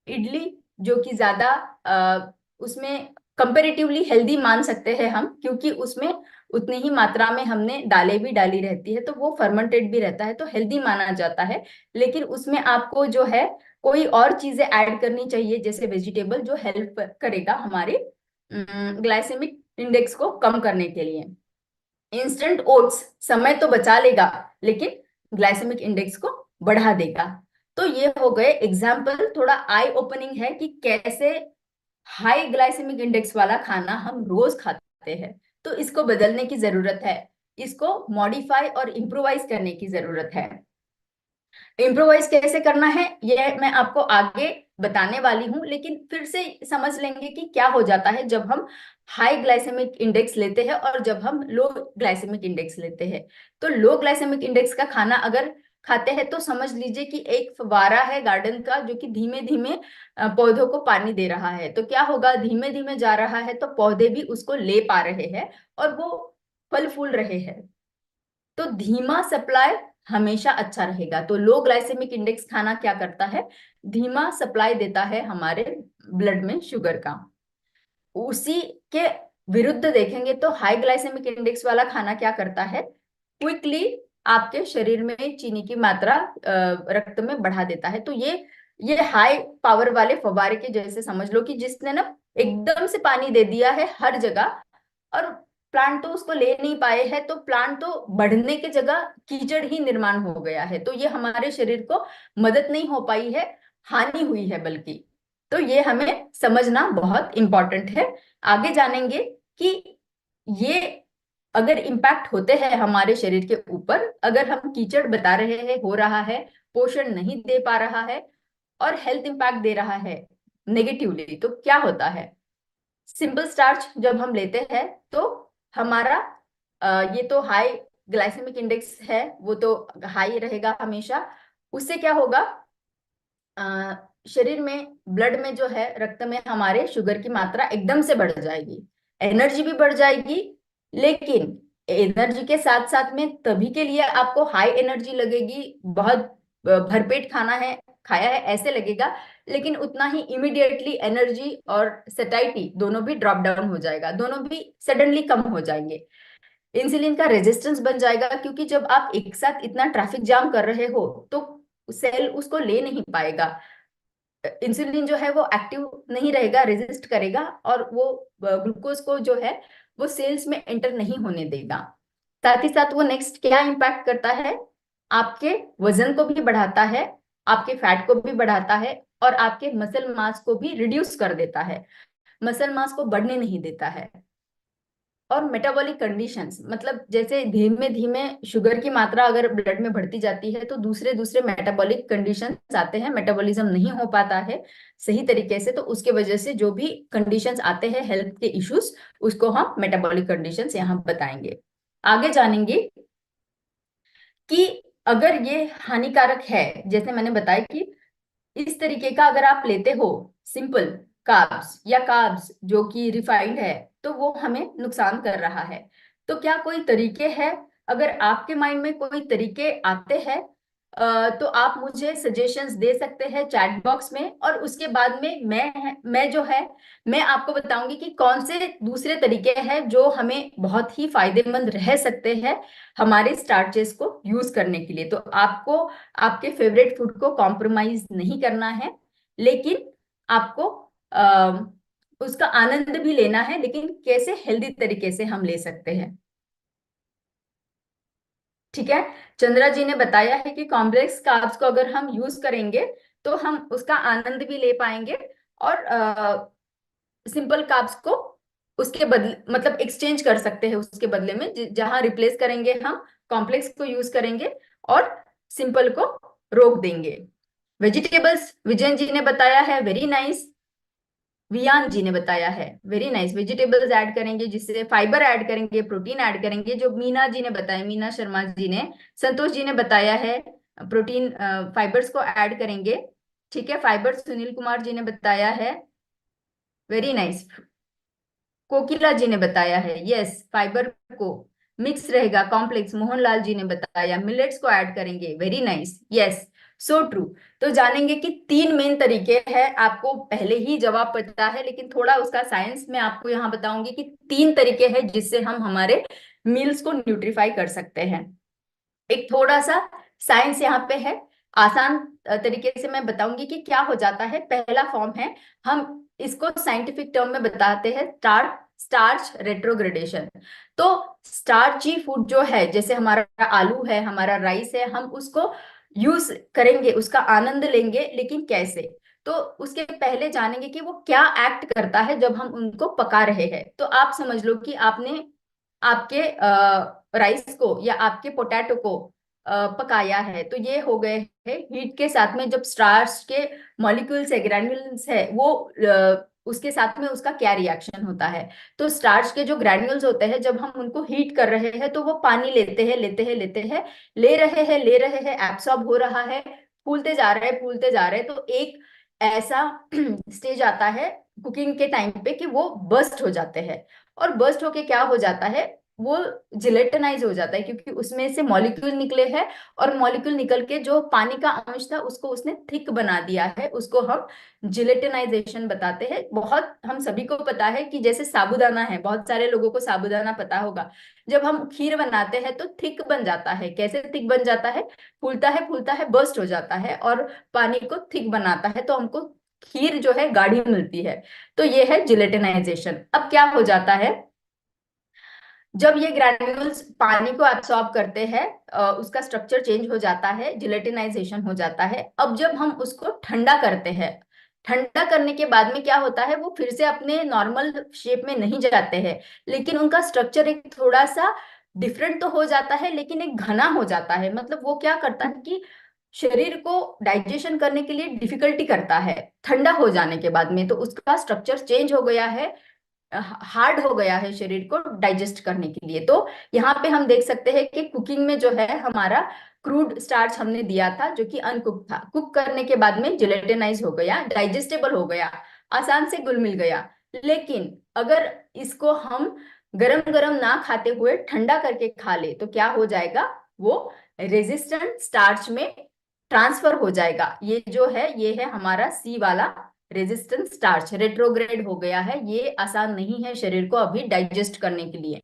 इडली जो कि ज्यादा उसमें कंपेरेटिवली हेल्दी मान सकते हैं हम, क्योंकि उसमें उतनी ही मात्रा में हमने दालें भी डाली रहती है, तो वो फर्मेंटेड भी रहता है, तो हेल्दी माना जाता है। लेकिन उसमें आपको जो है कोई और चीजें ऐड करनी चाहिए, जैसे वेजिटेबल, जो हेल्प करेगा हमारे ग्लाइसेमिक इंडेक्स को कम करने के लिए। इंस्टेंट ओट्स समय तो बचा लेगा, लेकिन ग्लाइसेमिक इंडेक्स को बढ़ा देगा। तो ये हो गए एग्जाम्पल, थोड़ा आई ओपनिंग है कि कैसे हाई ग्लाइसेमिक इंडेक्स वाला खाना हम रोज खाते हैं। तो इसको बदलने की जरूरत है, इसको मॉडिफाई और इम्प्रोवाइज करने की जरूरत है। इम्प्रोवाइज कैसे करना है ये मैं आपको आगे बताने वाली हूँ, लेकिन फिर से समझ लेंगे कि क्या हो जाता है जब हम हाई ग्लाइसेमिक इंडेक्स लेते हैं और जब हम लो ग्लाइसेमिक इंडेक्स लेते हैं। तो लो ग्लाइसेमिक इंडेक्स का खाना अगर खाते हैं, तो समझ लीजिए कि एक फव्वारा है गार्डन का, जो कि धीमे धीमे पौधों को पानी दे रहा है। तो क्या होगा, धीमे धीमे जा रहा है, तो पौधे भी उसको ले पा रहे हैं और वो फल फूल रहे हैं। तो धीमा सप्लाई हमेशा अच्छा रहेगा। तो लो ग्लाइसेमिक इंडेक्स खाना क्या करता है, धीमा सप्लाई देता है हमारे ब्लड में शुगर का। उसी के विरुद्ध देखेंगे तो हाई ग्लाइसेमिक इंडेक्स वाला खाना क्या करता है, क्विकली आपके शरीर में चीनी की मात्रा रक्त में बढ़ा देता है। तो ये हाई पावर वाले फव्वारे के जैसे समझ लो कि जिसने ना एकदम से पानी दे दिया है हर जगह, और प्लांट तो उसको ले नहीं पाए हैं, तो प्लांट तो बढ़ने की जगह कीचड़ ही निर्माण हो गया है। तो ये हमारे शरीर को मदद नहीं हो पाई है, हानि हुई है बल्कि। तो ये हमें समझना बहुत इंपॉर्टेंट है। आगे जानेंगे कि ये अगर इम्पैक्ट होते हैं हमारे शरीर के ऊपर, अगर हम कीचड़ बता रहे हैं हो रहा है, पोषण नहीं दे पा रहा है और हेल्थ इम्पैक्ट दे रहा है नेगेटिवली, तो क्या होता है। सिंपल स्टार्च जब हम लेते हैं, तो हमारा ये तो हाई ग्लाइसेमिक इंडेक्स है, वो तो हाई रहेगा हमेशा। उससे क्या होगा, शरीर में, ब्लड में जो है, रक्त में हमारे शुगर की मात्रा एकदम से बढ़ जाएगी, एनर्जी भी बढ़ जाएगी। लेकिन एनर्जी के साथ साथ में तभी के लिए आपको हाई एनर्जी लगेगी, बहुत भरपेट खाना है, खाया है ऐसे लगेगा, लेकिन उतना ही इमिडिएटली एनर्जी और सेटाइटी दोनों भी ड्रॉप डाउन हो जाएगा, दोनों भी सडनली कम हो जाएंगे। इंसुलिन का रेजिस्टेंस बन जाएगा, क्योंकि जब आप एक साथ इतना ट्रैफिक जाम कर रहे हो, तो सेल उसको ले नहीं पाएगा। इंसुलिन जो है वो एक्टिव नहीं रहेगा, रेजिस्ट करेगा, और वो ग्लूकोज को जो है वो सेल्स में एंटर नहीं होने देगा। साथ ही साथ वो नेक्स्ट क्या इम्पैक्ट करता है, आपके वजन को भी बढ़ाता है, आपके फैट को भी बढ़ाता है, और आपके मसल मास को भी रिड्यूस कर देता है, मसल मास को बढ़ने नहीं देता है। और मेटाबॉलिक कंडीशंस, मतलब जैसे धीमे धीमे शुगर की मात्रा अगर ब्लड में बढ़ती जाती है, तो दूसरे दूसरे मेटाबॉलिक कंडीशंस आते हैं, मेटाबॉलिज्म नहीं हो पाता है सही तरीके से, तो उसके वजह से जो भी कंडीशंस आते हैं हेल्थ के इश्यूज, उसको हम मेटाबॉलिक कंडीशंस यहाँ बताएंगे। आगे जानेंगे कि अगर ये हानिकारक है, जैसे मैंने बताया कि इस तरीके का अगर आप लेते हो सिंपल कार्ब्स या कार्ब्स जो कि रिफाइंड है, तो वो हमें नुकसान कर रहा है। तो क्या कोई तरीके हैं, अगर आपके माइंड में कोई तरीके आते हैं, तो आप मुझे सजेशंस दे सकते हैं चैट बॉक्स में, और उसके बाद में मैं जो है मैं आपको बताऊंगी कि कौन से दूसरे तरीके हैं जो हमें बहुत ही फायदेमंद रह सकते हैं हमारे स्टार्चेस को यूज करने के लिए। तो आपको आपके फेवरेट फूड को कॉम्प्रोमाइज नहीं करना है, लेकिन आपको उसका आनंद भी लेना है, लेकिन कैसे हेल्दी तरीके से हम ले सकते हैं। ठीक है, चंद्रा जी ने बताया है कि कॉम्प्लेक्स कार्ब्स को अगर हम यूज करेंगे, तो हम उसका आनंद भी ले पाएंगे, और सिंपल कार्ब्स को उसके बदले, मतलब एक्सचेंज कर सकते हैं उसके बदले में, जहां रिप्लेस करेंगे हम कॉम्प्लेक्स को यूज करेंगे, और सिंपल को रोक देंगे। वेजिटेबल्स विजयन जी ने बताया है, वेरी नाइस। वियान जी ने बताया है, वेरी नाइस। वेजिटेबल्स ऐड करेंगे, जिससे फाइबर ऐड करेंगे, प्रोटीन ऐड करेंगे, जो मीना जी ने बताया, मीना शर्मा जी ने, संतोष जी ने बताया है प्रोटीन फाइबर्स को ऐड करेंगे। ठीक है, फाइबर सुनील कुमार जी ने बताया है, वेरी नाइस। कोकिला जी ने बताया है, यस, फाइबर को मिक्स रहेगा, कॉम्प्लेक्स। मोहनलाल जी ने बताया मिलेट्स को ऐड करेंगे, very nice, yes, so true. तो जानेंगे कि तीन मेन तरीके हैं, आपको पहले ही जवाब पता है, लेकिन थोड़ा उसका साइंस मैं आपको यहाँ बताऊंगी कि तीन तरीके हैं जिससे हम हमारे मील्स को न्यूट्रीफाई कर सकते हैं। एक थोड़ा सा साइंस यहाँ पे है, आसान तरीके से मैं बताऊंगी कि क्या हो जाता है। पहला फॉर्म है, हम इसको साइंटिफिक टर्म में बताते हैं स्टार्च रेट्रोग्रेडेशन। तो स्टार्ची फूड जो है, जैसे हमारा आलू है, हमारा राइस है, हम उसको यूज करेंगे, उसका आनंद लेंगे, लेकिन कैसे? तो उसके पहले जानेंगे कि वो क्या एक्ट करता है जब हम उनको पका रहे हैं। तो आप समझ लो कि आपने आपके राइस को या आपके पोटैटो को पकाया है, तो ये हो गए हैं हीट के साथ में। जब स्टार्च के मॉलिक्यूल्स है, ग्रैन्युल्स है, वो उसके साथ में उसका क्या रिएक्शन होता है? तो स्टार्च के जो ग्रैन्युल्स होते हैं, जब हम उनको हीट कर रहे हैं, तो वो पानी लेते हैं, लेते हैं, लेते हैं, ले रहे हैं, एब्सॉर्ब हो रहा है, फूलते जा रहे हैं, फूलते जा रहे हैं। तो एक ऐसा स्टेज आता है कुकिंग के टाइम पे कि वो बर्स्ट हो जाते हैं। और बर्स्ट होके क्या हो जाता है, वो जिलेटनाइज हो जाता है, क्योंकि उसमें से मॉलिक्यूल निकले हैं, और मॉलिक्यूल निकल के जो पानी का अंश था उसको उसने थिक बना दिया है। उसको हम जिलेटनाइजेशन बताते हैं। बहुत हम सभी को पता है कि जैसे साबूदाना है, बहुत सारे लोगों को साबूदाना पता होगा, जब हम खीर बनाते हैं तो थिक बन जाता है। कैसे थिक बन जाता है? फूलता है, बर्स्ट हो जाता है और पानी को थिक बनाता है, तो हमको खीर जो है गाढ़ी मिलती है। तो ये है जिलेटिनाइजेशन। अब क्या हो जाता है, जब ये ग्रैन्यूल्स पानी को एब्सॉर्ब करते हैं, उसका स्ट्रक्चर चेंज हो जाता है, जिलेटिनाइजेशन हो जाता है। अब जब हम उसको ठंडा करते हैं, ठंडा करने के बाद में क्या होता है, वो फिर से अपने नॉर्मल शेप में नहीं जाते हैं, लेकिन उनका स्ट्रक्चर एक थोड़ा सा डिफरेंट तो हो जाता है, लेकिन एक घना हो जाता है। मतलब वो क्या करता है कि शरीर को डाइजेशन करने के लिए डिफिकल्टी करता है ठंडा हो जाने के बाद में। तो उसका स्ट्रक्चर चेंज हो गया है, हार्ड हो गया है शरीर को डाइजेस्ट करने के लिए। तो यहाँ पे हम देख सकते हैं कि कुकिंग में जो है हमारा क्रूड स्टार्च हमने दिया था, जो कि अनकुक था, कुक करने के बाद में जिलेटिनाइज हो गया, डाइजेस्टेबल हो गया, आसान से घुल मिल गया। लेकिन अगर इसको हम गरम गरम ना खाते हुए ठंडा करके खा ले, तो क्या हो जाएगा, वो रेजिस्टेंट स्टार्च में ट्रांसफर हो जाएगा। ये जो है, ये है हमारा सी वाला रेजिस्टेंस स्टार्च, रेट्रोग्रेड हो गया है, ये आसान नहीं है शरीर को अभी डाइजेस्ट करने के लिए।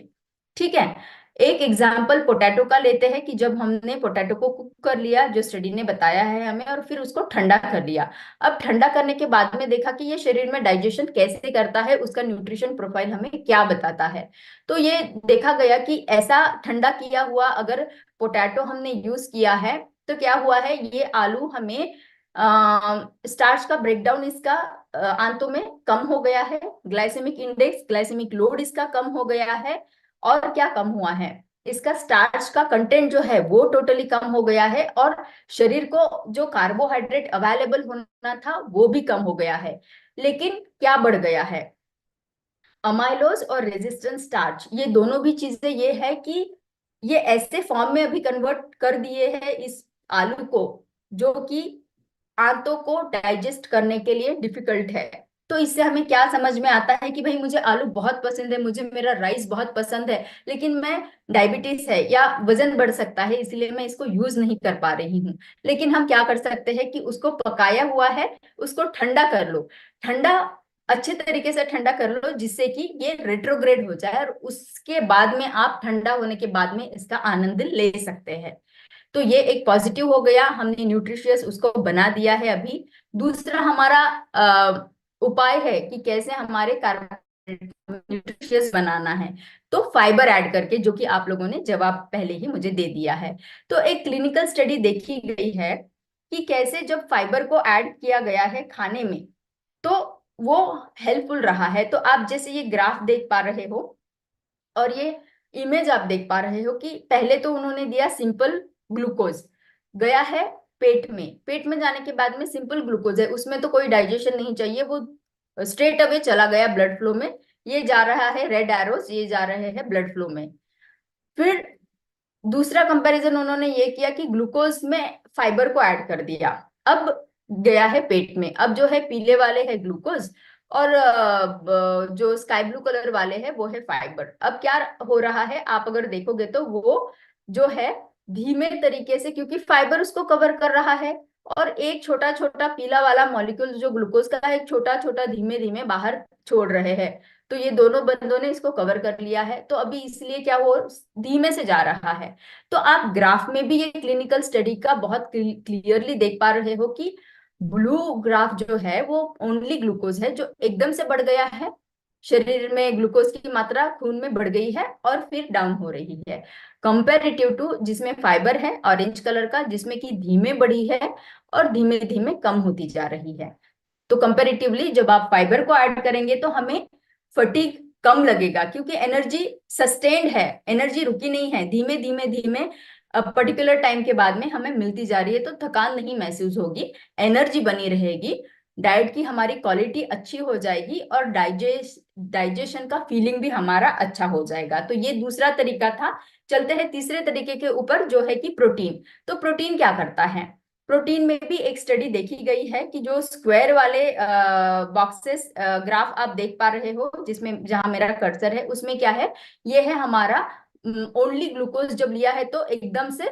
ठीक है, एक एग्जाम्पल पोटैटो का लेते हैं कि जब हमने पोटैटो को कुक कर लिया, जो स्टडी ने बताया है हमें, और फिर उसको ठंडा कर लिया। अब ठंडा करने के बाद में देखा कि ये शरीर में डाइजेशन कैसे करता है, उसका न्यूट्रिशन प्रोफाइल हमें क्या बताता है। तो ये देखा गया कि ऐसा ठंडा किया हुआ अगर पोटैटो हमने यूज किया है, तो क्या हुआ है, ये आलू हमें स्टार्च का ब्रेकडाउन इसका आंतों में कम हो गया है, ग्लाइसेमिक इंडेक्स, ग्लाइसेमिक लोड इसका कम हो गया है। और क्या कम हुआ है, इसका स्टार्च का कंटेंट जो है वो टोटली कम हो गया है, और शरीर को जो कार्बोहाइड्रेट अवेलेबल होना था वो भी कम हो गया है। लेकिन क्या बढ़ गया है, अमाइलोज और रेजिस्टेंस स्टार्च, ये दोनों भी चीजें ये है कि ये ऐसे फॉर्म में अभी कन्वर्ट कर दिए हैं इस आलू को, जो कि आंतों को डाइजेस्ट करने के लिए डिफिकल्ट है। तो इससे हमें क्या समझ में आता है कि भाई मुझे आलू बहुत पसंद है, मुझे मेरा राइस बहुत पसंद है, लेकिन मैं डायबिटीज है या वजन बढ़ सकता है, इसलिए मैं इसको यूज नहीं कर पा रही हूँ। लेकिन हम क्या कर सकते हैं कि उसको पकाया हुआ है, उसको ठंडा कर लो, ठंडा अच्छे तरीके से ठंडा कर लो, जिससे कि ये रेट्रोग्रेड हो जाए, और उसके बाद में आप ठंडा होने के बाद में इसका आनंद ले सकते हैं। तो ये एक पॉजिटिव हो गया, हमने न्यूट्रिशियस उसको बना दिया है अभी। दूसरा हमारा उपाय है कि कैसे हमारे कार्बोहाइड्रेट न्यूट्रिशियस बनाना है, तो फाइबर ऐड करके, जो कि आप लोगों ने जवाब पहले ही मुझे दे दिया है। तो एक क्लिनिकल स्टडी देखी गई है कि कैसे जब फाइबर को ऐड किया गया है खाने में, तो वो हेल्पफुल रहा है। तो आप जैसे ये ग्राफ देख पा रहे हो, और ये इमेज आप देख पा रहे हो कि पहले तो उन्होंने दिया सिंपल ग्लूकोज, गया है पेट में। पेट में जाने के बाद में सिंपल ग्लूकोज है, उसमें तो कोई डाइजेशन नहीं चाहिए, वो स्ट्रेट अवे चला गया ब्लड फ्लो में। ये जा रहा है रेड एरोस, ये जा रहे हैं ब्लड फ्लो में। फिर दूसरा कंपैरिजन उन्होंने ये किया कि ग्लूकोज में फाइबर को ऐड कर दिया। अब गया है पेट में, अब जो है पीले वाले है ग्लूकोज, और जो स्काई ब्लू कलर वाले हैं वो है फाइबर। अब क्या हो रहा है, आप अगर देखोगे तो वो जो है धीमे तरीके से, क्योंकि फाइबर उसको कवर कर रहा है, और एक छोटा छोटा पीला वाला मॉलिक्यूल जो ग्लूकोज का है, एक छोटा छोटा धीमे धीमे बाहर छोड़ रहे हैं। तो ये दोनों बंदों ने इसको कवर कर लिया है, तो अभी इसलिए क्या वो धीमे से जा रहा है। तो आप ग्राफ में भी ये क्लिनिकल स्टडी का बहुत क्लियरली देख पा रहे हो कि ब्लू ग्राफ जो है वो ओनली ग्लूकोज है जो एकदम से बढ़ गया है, शरीर में ग्लूकोज की मात्रा खून में बढ़ गई है और फिर डाउन हो रही है, कंपेरेटिव टू जिसमें फाइबर है ऑरेंज कलर का, जिसमें कि धीमे बढ़ी है और धीमे धीमे कम होती जा रही है। तो कंपेरेटिवली जब आप फाइबर को ऐड करेंगे तो हमें फटीग कम लगेगा, क्योंकि एनर्जी सस्टेन्ड है, एनर्जी रुकी नहीं है, धीमे धीमे धीमे पर्टिकुलर टाइम के बाद में हमें मिलती जा रही है, तो थकान नहीं महसूस होगी, एनर्जी बनी रहेगी, डाइट की हमारी क्वालिटी अच्छी हो जाएगी, और डाइजेशन का फीलिंग भी हमारा अच्छा हो जाएगा। तो ये दूसरा तरीका था। चलते हैं तीसरे तरीके के ऊपर, जो है कि प्रोटीन। तो प्रोटीन क्या करता है, प्रोटीन में भी एक स्टडी देखी गई है कि जो स्क्वायर वाले बॉक्सेस ग्राफ आप देख पा रहे हो, जिसमें जहां मेरा कर्सर है, उसमें क्या है, ये है हमारा ओनली ग्लूकोज जब लिया है तो एकदम से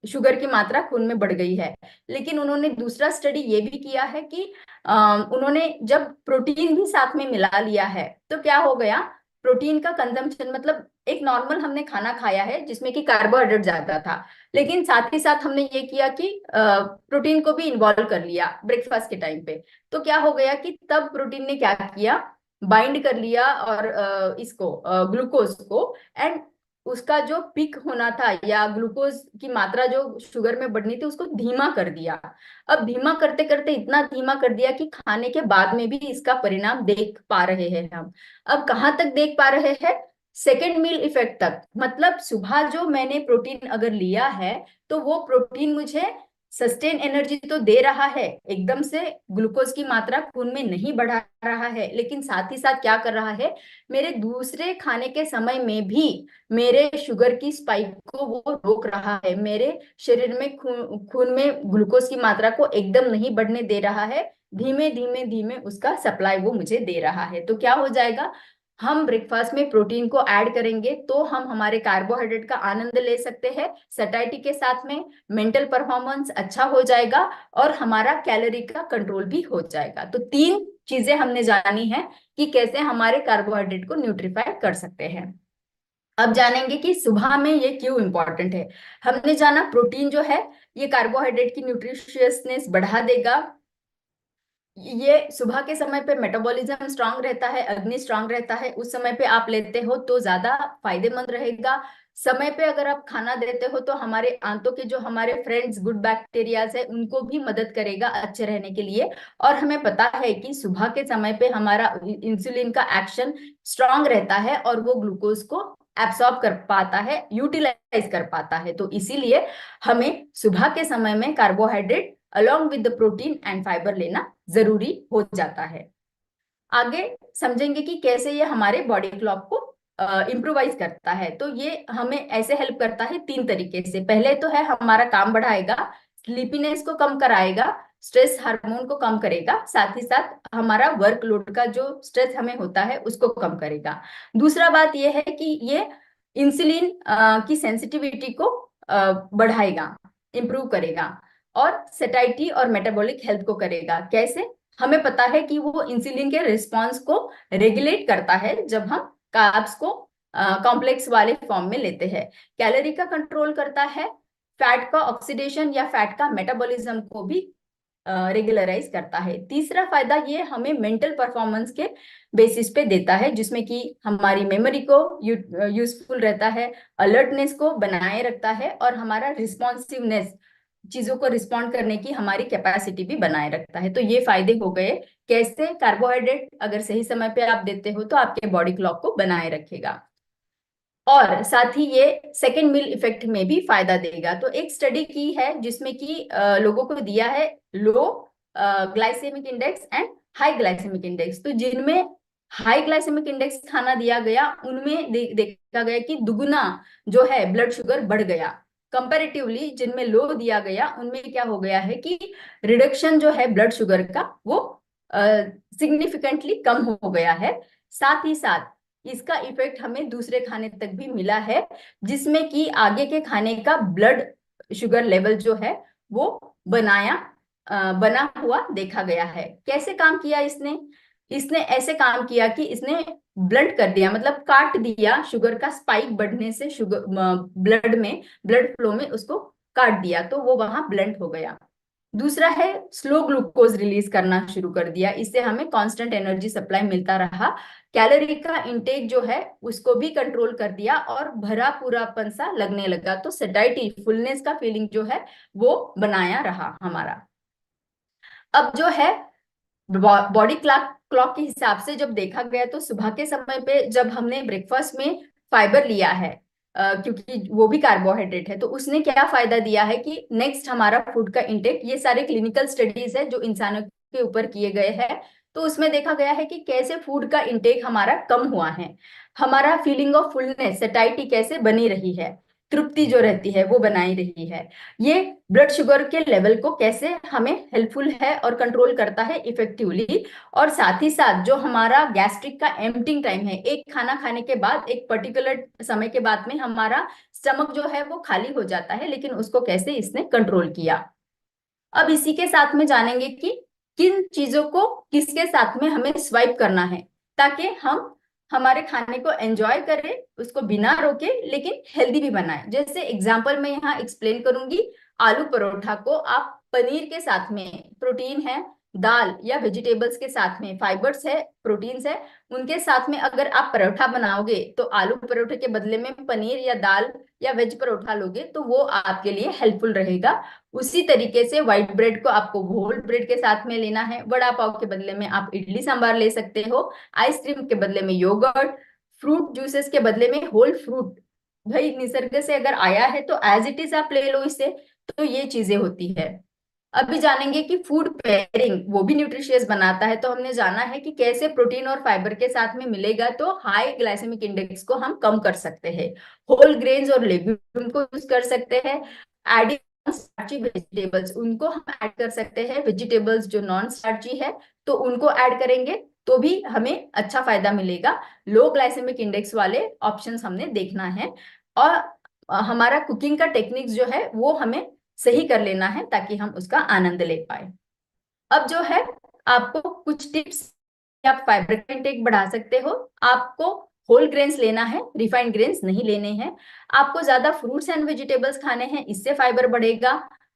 शुगर की मात्रा खून में बढ़ गई है। लेकिन उन्होंने दूसरा स्टडी ये भी किया है कि उन्होंने जब प्रोटीन भी साथ में मिला लिया है तो क्या हो गया, प्रोटीन का कंजम्पशन, मतलब एक नॉर्मल हमने खाना खाया है जिसमें कि कार्बोहाइड्रेट ज्यादा था, लेकिन साथ ही साथ हमने ये किया कि प्रोटीन को भी इन्वॉल्व कर लिया ब्रेकफास्ट के टाइम पे। तो क्या हो गया कि तब प्रोटीन ने क्या किया, बाइंड कर लिया और इसको ग्लूकोज को, एंड उसका जो पिक होना था या ग्लूकोज की मात्रा जो शुगर में बढ़नी थी उसको धीमा कर दिया। अब धीमा करते करते इतना धीमा कर दिया कि खाने के बाद में भी इसका परिणाम देख पा रहे हैं हम। अब कहाँ तक देख पा रहे हैं, सेकेंड मील इफेक्ट तक। मतलब सुबह जो मैंने प्रोटीन अगर लिया है तो वो प्रोटीन मुझे सस्टेन एनर्जी तो दे रहा है, एकदम से ग्लूकोज की मात्रा खून में नहीं बढ़ा रहा है, लेकिन साथ ही साथ क्या कर रहा है, मेरे दूसरे खाने के समय में भी मेरे शुगर की स्पाइक को वो रोक रहा है, मेरे शरीर में खून में ग्लूकोज की मात्रा को एकदम नहीं बढ़ने दे रहा है, धीमे धीमे धीमे उसका सप्लाई वो मुझे दे रहा है। तो क्या हो जाएगा, हम ब्रेकफास्ट में प्रोटीन को ऐड करेंगे तो हम हमारे कार्बोहाइड्रेट का आनंद ले सकते हैं सैटिस्फैक्शन के साथ में, मेंटल परफॉर्मेंस अच्छा हो जाएगा और हमारा कैलोरी का कंट्रोल भी हो जाएगा। तो तीन चीजें हमने जानी है कि कैसे हमारे कार्बोहाइड्रेट को न्यूट्रीफाई कर सकते हैं। अब जानेंगे कि सुबह में ये क्यों इंपॉर्टेंट है। हमने जाना प्रोटीन जो है ये कार्बोहाइड्रेट की न्यूट्रिशियसनेस बढ़ा देगा, ये सुबह के समय पे मेटाबॉलिज्म स्ट्रांग रहता है, अग्नि स्ट्रांग रहता है, उस समय पे आप लेते हो तो ज्यादा फायदेमंद रहेगा। समय पे अगर आप खाना देते हो तो हमारे आंतों के जो हमारे फ्रेंड्स गुड बैक्टीरियाज है उनको भी मदद करेगा अच्छे रहने के लिए। और हमें पता है कि सुबह के समय पे हमारा इंसुलिन का एक्शन स्ट्रांग रहता है और वो ग्लूकोज को एब्सॉर्ब कर पाता है, यूटिलाइज कर पाता है। तो इसीलिए हमें सुबह के समय में carbohydrate along with the protein and fibre लेना जरूरी हो जाता है। आगे समझेंगे कि कैसे ये हमारे बॉडी क्लॉक को इम्प्रोवाइज करता है। तो ये हमें ऐसे हेल्प करता है तीन तरीके से। पहले तो है हमारा काम बढ़ाएगा, स्लीपीनेस को कम कराएगा, स्ट्रेस हार्मोन को कम करेगा, साथ ही साथ हमारा वर्कलोड का जो स्ट्रेस हमें होता है उसको कम करेगा। दूसरा बात यह है कि ये इंसुलिन की सेंसिटिविटी को बढ़ाएगा, इंप्रूव करेगा, और सेटाइटी और मेटाबॉलिक हेल्थ को करेगा। कैसे, हमें पता है कि वो इंसुलिन के रिस्पॉन्स को रेगुलेट करता है जब हम कार्ब्स को कॉम्प्लेक्स वाले फॉर्म में लेते हैं, कैलोरी का कंट्रोल करता है, फैट का ऑक्सीडेशन या फैट का मेटाबॉलिज्म को भी रेगुलराइज करता है। तीसरा फायदा ये हमें मेंटल परफॉर्मेंस के बेसिस पे देता है, जिसमें कि हमारी मेमोरी को यूजफुल रहता है, अलर्टनेस को बनाए रखता है और हमारा रिस्पॉन्सिवनेस, चीजों को रिस्पॉन्ड करने की हमारी कैपेसिटी भी बनाए रखता है। तो ये फायदे हो गए। कैसे, कार्बोहाइड्रेट अगर सही समय पे आप देते हो तो आपके बॉडी क्लॉक को बनाए रखेगा। और साथ ही ये सेकेंड मील इफेक्ट में भी फायदा देगा। तो एक स्टडी की है जिसमें कि लोगों को दिया है low glycaemic index and high glycaemic index. तो जिनमें हाई ग्लाइसेमिक इंडेक्स खाना दिया गया उनमें देखा गया कि दुगुना जो है ब्लड शुगर बढ़ गया। कंपैरेटिवली जिनमें लो दिया गया उनमें क्या हो गया है कि रिडक्शन जो है ब्लड शुगर का वो सिग्निफिकेंटली कम हो गया है। साथ ही साथ इसका इफेक्ट हमें दूसरे खाने तक भी मिला है, जिसमें कि आगे के खाने का ब्लड शुगर लेवल जो है वो बना हुआ देखा गया है। कैसे काम किया इसने? इसने ऐसे काम किया कि इसने ब्लंट कर दिया, मतलब काट दिया शुगर का स्पाइक बढ़ने से, शुगर ब्लड फ्लो में उसको काट दिया, तो वो वहां ब्लंट हो गया। दूसरा है स्लो ग्लूकोज रिलीज करना शुरू कर दिया, इससे हमें कांस्टेंट एनर्जी सप्लाई मिलता रहा। कैलोरी का इंटेक जो है उसको भी कंट्रोल कर दिया और भरा पूरापन सा लगने लगा। तो सेटाइटी फुलनेस का फीलिंग जो है वो बनाया रहा हमारा। अब जो है बॉडी क्लॉक क्लॉक के हिसाब से जब देखा गया तो सुबह के समय पे जब हमने ब्रेकफास्ट में फाइबर लिया है, क्योंकि वो भी कार्बोहाइड्रेट है, तो उसने क्या फायदा दिया है कि नेक्स्ट हमारा फूड का इंटेक, ये सारे क्लिनिकल स्टडीज है जो इंसानों के ऊपर किए गए हैं, तो उसमें देखा गया है कि कैसे फूड का इंटेक हमारा कम हुआ है, हमारा फीलिंग ऑफ फुलनेस सेटाइटी कैसे बनी रही है, तृप्ति जो रहती है वो बनाई रही है, ये ब्लड शुगर के लेवल को कैसे हमें हेल्पफुल है और कंट्रोल करता है इफेक्टिवली। और साथ ही साथ जो हमारा गैस्ट्रिक का एम्पटिंग टाइम है, एक खाना खाने के बाद एक पर्टिकुलर समय के बाद में हमारा स्टमक जो है वो खाली हो जाता है, लेकिन उसको कैसे इसने कंट्रोल किया। अब इसी के साथ में जानेंगे कि किन चीजों को किसके साथ में हमें स्वाइप करना है ताकि हम हमारे खाने को एंजॉय करें, उसको बिना रोके लेकिन हेल्दी भी बनाएं। जैसे एग्जांपल मैं यहाँ एक्सप्लेन करूंगी, आलू परोठा को आप पनीर के साथ में, प्रोटीन है, दाल या वेजिटेबल्स के साथ में फाइबर्स है, प्रोटीन्स है, उनके साथ में अगर आप परोठा बनाओगे तो आलू परोठे के बदले में पनीर या दाल या वेज परोठा लोगे तो वो आपके लिए हेल्पफुल रहेगा। उसी तरीके से व्हाइट ब्रेड को आपको होल ब्रेड के साथ में लेना है, वड़ा पाव के बदले में आप इडली सांभर ले सकते हो, आइसक्रीम के बदले में योगर्ट, फ्रूट जूसेस के बदले में होल फ्रूट, भाई निसर्ग से अगर आया है तो एज इट इज आप ले लो इसे। तो ये चीजें होती है। अभी जानेंगे कि फूड पेयरिंग वो भी न्यूट्रिशियस बनाता है। तो हमने जाना है कि कैसे प्रोटीन और फाइबर के साथ में मिलेगा तो हाई ग्लाइसेमिक इंडेक्स को हम कम कर सकते हैं। होल ग्रेन्स और लेग्यूम को यूज कर सकते हैं। एडिंग स्टार्ची वेजिटेबल्स उनको हम ऐड कर सकते हैं, वेजिटेबल्स जो नॉन स्टार्ची है तो उनको ऐड करेंगे तो भी हमें अच्छा फायदा मिलेगा। लो ग्लाइसेमिक इंडेक्स वाले ऑप्शंस हमने देखना है। और हमारा कुकिंग का टेक्निक्स जो है वो हमें सही कर लेना है ताकि हम उसका आनंद ले पाए। अब जो है आपको कुछ टिप्स, आप फाइबर का इंटेक बढ़ा सकते हो। आपको होल ग्रेन्स लेना है, रिफाइंड ग्रेन्स नहीं लेने हैं। आपको ज्यादा फ्रूट्स एंड वेजिटेबल्स खाने हैं, इससे फाइबर बढ़ेगा।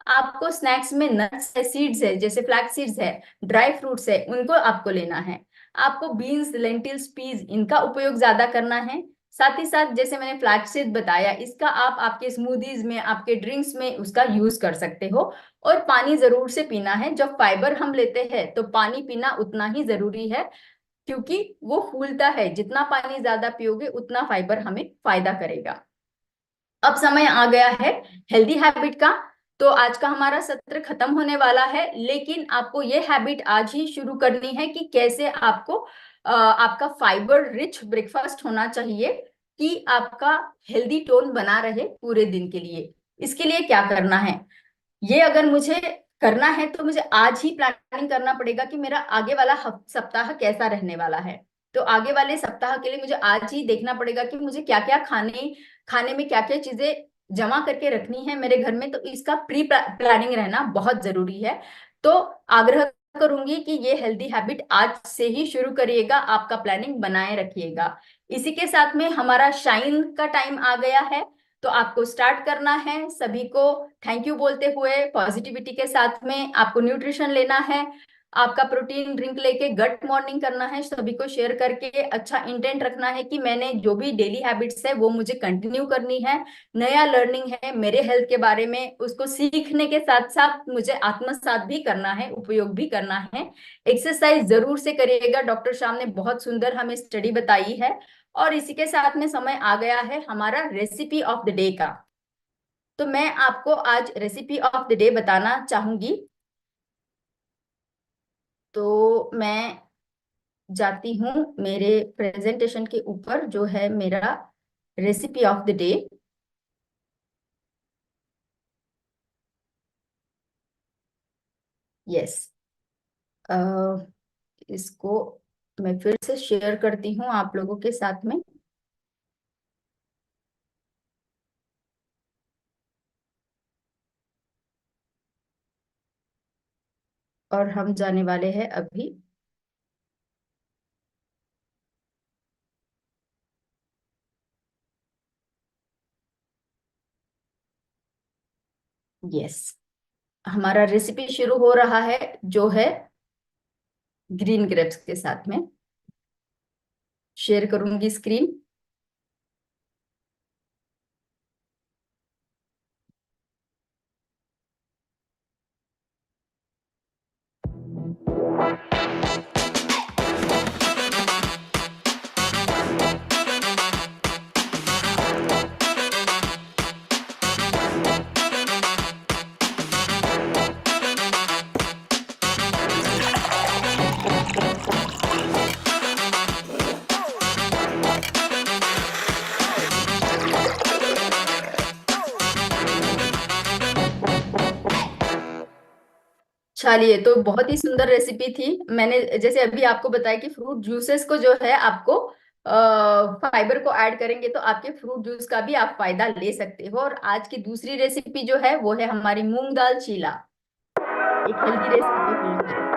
आपको स्नैक्स में नट्स है, सीड्स है, जैसे फ्लैक्स सीड्स है, ड्राई फ्रूट्स है, उनको आपको लेना है। आपको बीन्स, लेंटिल्स, पीज इनका उपयोग ज्यादा करना है। साथ ही साथ जैसे मैंने फ्लैक्स सीड बताया, इसका आप आपके स्मूदीज में, आपके ड्रिंक्स में उसका यूज कर सकते हो। और पानी जरूर से पीना है। जब फाइबर हम लेते हैं तो पानी पीना उतना ही जरूरी है, क्योंकि वो फूलता है, जितना पानी ज्यादा पियोगे उतना फाइबर हमें फायदा करेगा। अब समय आ गया है हेल्दी हैबिट का। तो आज का हमारा सत्र खत्म होने वाला है, लेकिन आपको ये हैबिट आज ही शुरू करनी है कि कैसे आपको आपका फाइबर रिच ब्रेकफास्ट होना चाहिए कि आपका हेल्दी टोन बना रहे पूरे दिन के लिए। इसके लिए क्या करना है, ये अगर मुझे करना है तो मुझे आज ही प्लानिंग करना पड़ेगा कि मेरा आगे वाला सप्ताह कैसा रहने वाला है। तो आगे वाले सप्ताह के लिए मुझे आज ही देखना पड़ेगा कि मुझे क्या क्या खाने में क्या क्या चीजें जमा करके रखनी है मेरे घर में। तो इसका प्री प्लानिंग रहना बहुत जरूरी है। तो आग्रह करूंगी कि ये हेल्दी हैबिट आज से ही शुरू करिएगा, आपका प्लानिंग बनाए रखिएगा। इसी के साथ में हमारा शाइन का टाइम आ गया है, तो आपको स्टार्ट करना है। सभी को थैंक यू बोलते हुए पॉजिटिविटी के साथ में आपको न्यूट्रिशन लेना है, आपका प्रोटीन ड्रिंक लेके गट मॉर्निंग करना है, सभी को शेयर करके अच्छा इंटेंट रखना है कि मैंने जो भी डेली हैबिट्स है वो मुझे कंटिन्यू करनी है। नया लर्निंग है मेरे हेल्थ के बारे में, उसको सीखने के साथ साथ मुझे आत्मसात भी करना है, उपयोग भी करना है। एक्सरसाइज जरूर से करिएगा, डॉक्टर श्याम ने बहुत सुंदर हमें स्टडी बताई है। और इसी के साथ में समय आ गया है हमारा रेसिपी ऑफ द डे का। तो मैं आपको आज रेसिपी ऑफ द डे बताना चाहूंगी। तो मैं जाती हूँ मेरे प्रेजेंटेशन के ऊपर, जो है मेरा recipe of the day. Yes, इसको मैं फिर से शेयर करती हूँ आप लोगों के साथ में। और हम जाने वाले हैं अभी यस, हमारा रेसिपी शुरू हो रहा है, जो है ग्रीन ग्रेप्स के साथ में। शेयर करूंगी स्क्रीन। चलिए, तो बहुत ही सुंदर रेसिपी थी। मैंने जैसे अभी आपको बताया कि फ्रूट जूसेस को जो है आपको फाइबर को ऐड करेंगे तो आपके फ्रूट जूस का भी आप फायदा ले सकते हो। और आज की दूसरी रेसिपी जो है वो है हमारी मूंग दाल चीला, एक हेल्दी रेसिपी फिर से।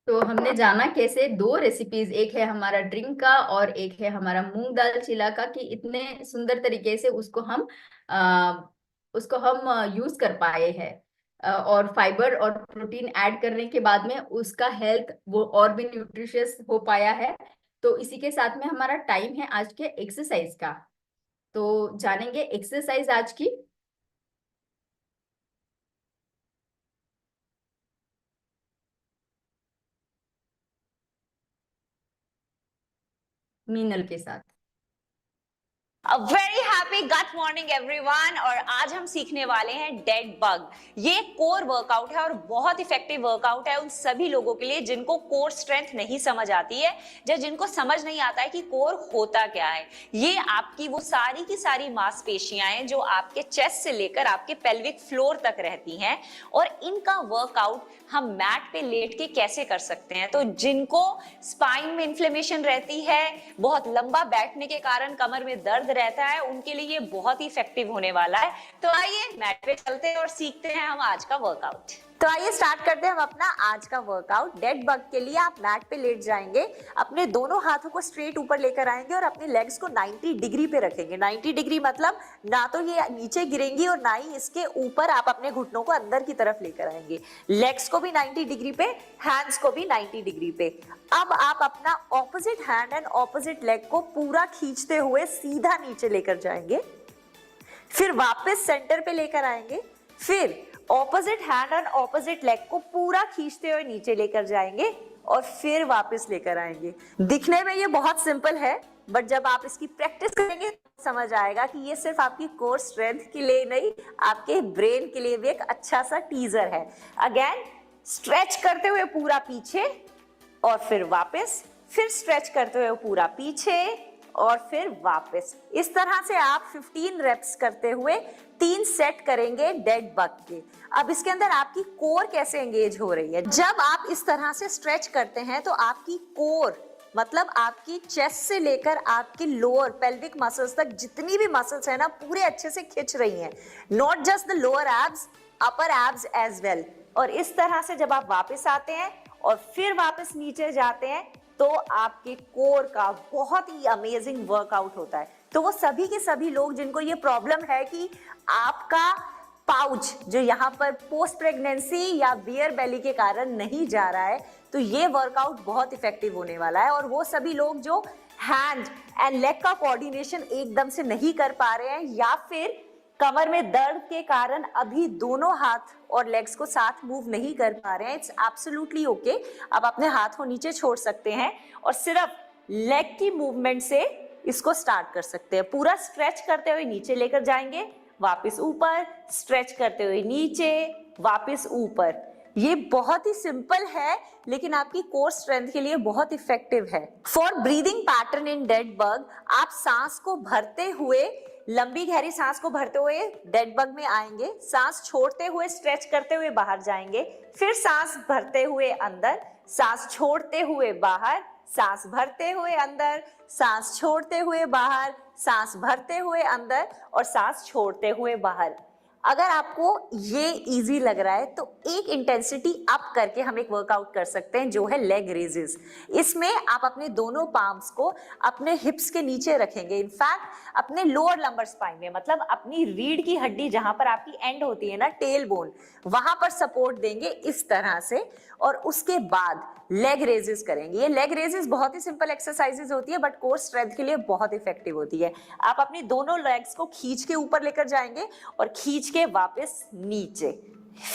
तो हमने जाना कैसे दो रेसिपीज, एक है हमारा ड्रिंक का और एक है हमारा मूंग दाल चिला का, कि इतने सुंदर तरीके से उसको हम यूज कर पाए हैं। और फाइबर और प्रोटीन ऐड करने के बाद में उसका हेल्थ वो और भी न्यूट्रिशियस हो पाया है। तो इसी के साथ में हमारा टाइम है आज के एक्सरसाइज का। तो जानेंगे एक्सरसाइज आज की मीनल के साथ। A very happy gut morning everyone। और आज हम सीखने वाले हैं डेड बग। ये कोर वर्कआउट है और बहुत इफेक्टिव वर्कआउट है उन सभी लोगों के लिए जिनको कोर स्ट्रेंथ नहीं समझ आती है, या जिनको समझ नहीं आता है कि कोर होता क्या है। ये आपकी वो सारी की सारी मांसपेशियां हैं जो आपके चेस्ट से लेकर आपके पेल्विक फ्लोर तक रहती हैं, और इनका वर्कआउट हम मैट पे लेट के कैसे कर सकते हैं। तो जिनको स्पाइन में इन्फ्लेमेशन रहती है, बहुत लंबा बैठने के कारण कमर में दर्द रहता है, उनके लिए ये बहुत ही इफेक्टिव होने वाला है। तो आइए मैट पे चलते हैं और सीखते हैं हम आज का वर्कआउट। तो आइए स्टार्ट करते हैं हम अपना आज का वर्कआउट। डेड बग के लिए आप मैट पे लेट जाएंगे, अपने दोनों हाथों को स्ट्रेट ऊपर लेकर आएंगे और अपने लेग्स को 90 डिग्री पे रखेंगे। 90 डिग्री मतलब ना तो ये नीचे गिरेंगी और ना ही इसके ऊपर आप अपने घुटनों को अंदर की तरफ लेकर आएंगे। लेग्स को भी 90 डिग्री पे, हैंड्स को भी 90 डिग्री पे। अब आप अपना opposite hand and opposite leg को पूरा खींचते हुए सीधा नीचे लेकर जाएंगे, फिर वापस सेंटर पे लेकर आएंगे, फिर ऑपोजिट हैंड और ऑपोजिट लेग को पूरा खींचते हुए नीचे लेकर जाएंगे और फिर वापस लेकर आएंगे। दिखने में ये बहुत सिंपल है, बट जब आप इसकी प्रैक्टिस करेंगे तो समझ आएगा कि ये सिर्फ आपकी कोर स्ट्रेंथ के लिए नहीं, आपके ब्रेन के लिए भी एक अच्छा सा टीजर है। अगेन स्ट्रेच करते हुए पूरा पीछे और फिर वापस, फिर स्ट्रेच करते हुए पूरा पीछे और फिर वापस। इस तरह से आप 15 रेप्स करते हुए 3 सेट करेंगे डेड बग के। अब इसके अंदर आपकी कोर कैसे एंगेज हो रही है। जब आप इस तरह से स्ट्रेच करते हैं तो आपकी कोर मतलब आपकी चेस्ट से लेकर आपकी लोअर पेल्विक मसल्स तक जितनी भी मसल्स है ना पूरे अच्छे से खिंच रही हैं, not just the lower abs, upper abs as well. और इस तरह से जब आप वापस आते हैं और फिर वापस नीचे जाते हैं तो आपके कोर का बहुत ही अमेजिंग वर्कआउट होता है। तो वो सभी के सभी लोग जिनको ये प्रॉब्लम है कि आपका पाउच जो यहाँ पर पोस्ट प्रेगनेंसी या बियर बेली के कारण नहीं जा रहा है, तो ये वर्कआउट बहुत इफेक्टिव होने वाला है। और वो सभी लोग जो हैंड एंड लेग का कोऑर्डिनेशन एकदम से नहीं कर पा रहे हैं या फिर कमर में दर्द के कारण अभी दोनों हाथ और लेग्स को साथ मूव नहीं कर पा रहे हैं, इट्स एब्सोल्युटली ओके। आप अपने हाथ को नीचे छोड़ सकते हैं और सिर्फ लेग की मूवमेंट से इसको स्टार्ट कर सकते हैं। पूरा स्ट्रेच करते हुए नीचे लेकर जाएंगे, वापस ऊपर, स्ट्रेच करते हुए नीचे, वापस ऊपर। ये बहुत ही सिंपल है लेकिन आपकी कोर स्ट्रेंथ के लिए बहुत इफेक्टिव है। For breathing pattern in dead bug, आप सांस को भरते हुए, लंबी गहरी सांस को भरते हुए डेड बग में आएंगे, सांस छोड़ते हुए स्ट्रेच करते हुए बाहर जाएंगे, फिर सांस भरते हुए अंदर, सांस छोड़ते हुए बाहर, सांस भरते हुए अंदर, सांस छोड़ते हुए बाहर, सांस भरते हुए अंदर और सांस छोड़ते हुए बाहर। अगर आपको ये इजी लग रहा है तो एक इंटेंसिटी अप करके हम एक वर्कआउट कर सकते हैं जो है लेग रेजेस। इसमें आप अपने दोनों पाम्स को अपने हिप्स के नीचे रखेंगे, इनफैक्ट अपने लोअर लंबर स्पाइन में, मतलब अपनी रीढ़ की हड्डी जहां पर आपकी एंड होती है ना, टेल बोन, वहां पर सपोर्ट देंगे इस तरह से और उसके बाद लेग रेजेस करेंगे। ये लेग रेजेस बहुत ही सिंपल एक्सरसाइजेस होती है बट कोर स्ट्रेंथ के लिए बहुत इफेक्टिव होती है। आप अपनी दोनों लेग्स को खींच के ऊपर लेकर जाएंगे और खींच के वापस नीचे,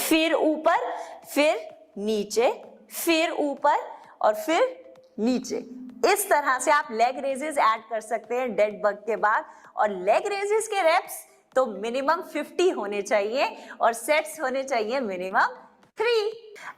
फिर ऊपर, फिर नीचे, फिर ऊपर और फिर नीचे। इस तरह से आप लेग रेजेस ऐड कर सकते हैं डेड बग के बाद। और लेग रेजेस के रेप्स तो मिनिमम 50 होने चाहिए और सेट्स होने चाहिए minimum 3।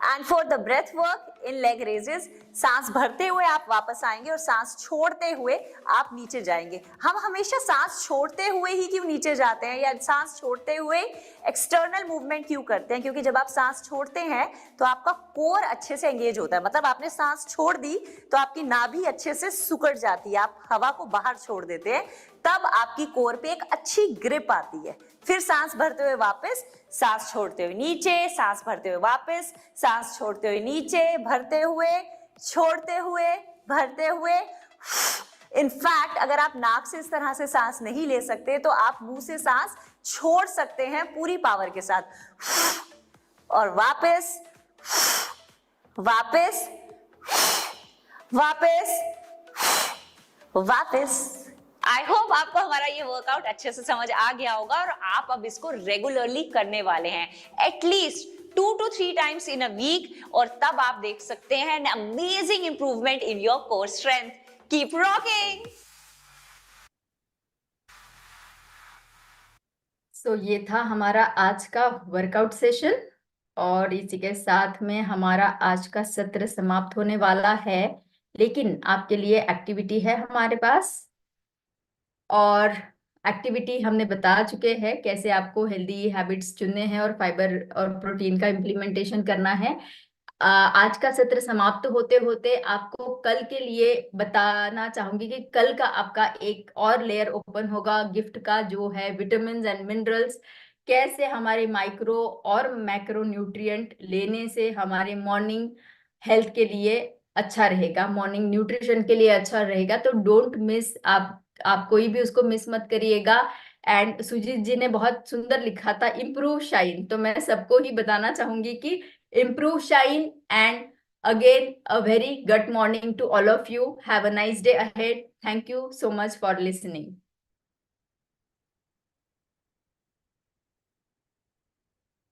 And for the breath work in leg raises, सांस भरते हुए आप वापस आएंगे और सांस छोड़ते हुए आप नीचे जाएंगे। हम हमेशा सांस छोड़ते हुए ही क्यों नीचे जाते हैं या सांस छोड़ते हुए एक्सटर्नल मूवमेंट क्यों करते हैं? क्योंकि जब आप सांस छोड़ते हैं तो आपका कोर अच्छे से एंगेज होता है, मतलब आपने सांस छोड़ दी तो आपकी नाभि अच्छे से सिकुड़ जाती है, आप हवा को बाहर छोड़ देते हैं, तब आपकी कोर पे एक अच्छी ग्रिप आती है। फिर सांस भरते हुए वापस, सांस छोड़ते हुए नीचे, सांस भरते हुए वापस, सांस छोड़ते हुए नीचे, भरते हुए, छोड़ते हुए, भरते हुए। इनफैक्ट अगर आप नाक से इस तरह से सांस नहीं ले सकते तो आप मुंह से सांस छोड़ सकते हैं पूरी पावर के साथ। और वापस, वापस, वापस, वापस। आई होप आपको हमारा ये वर्कआउट अच्छे से समझ आ गया होगा और आप अब इसको रेगुलरली करने वाले हैं, at least 2 to 3 times in a week, और तब आप देख सकते हैं amazing improvement in your core strength. Keep rocking. So ये था हमारा आज का वर्कआउट सेशन और इसी के साथ में हमारा आज का सत्र समाप्त होने वाला है। लेकिन आपके लिए एक्टिविटी है हमारे पास, और एक्टिविटी हमने बता चुके हैं कैसे आपको हेल्दी हैबिट्स चुनने हैं और फाइबर और प्रोटीन का इम्प्लीमेंटेशन करना है। आज का सत्र समाप्त होते होते आपको कल के लिए बताना चाहूंगी कि कल का आपका एक और लेयर ओपन होगा गिफ्ट का, जो है विटामिन्स एंड मिनरल्स। कैसे हमारे माइक्रो और मैक्रो न्यूट्रिएंट लेने से हमारे मॉर्निंग हेल्थ के लिए अच्छा रहेगा, मॉर्निंग न्यूट्रिशन के लिए अच्छा रहेगा। तो डोंट मिस, आप कोई भी उसको मिस मत करिएगा। एंड सुजीत जी ने बहुत सुंदर लिखा था इम्प्रूव शाइन, तो मैं सबको ही बताना चाहूंगी कि improve shine, and again a very good morning to all of you. Have a nice day ahead. Thank you so much for listening.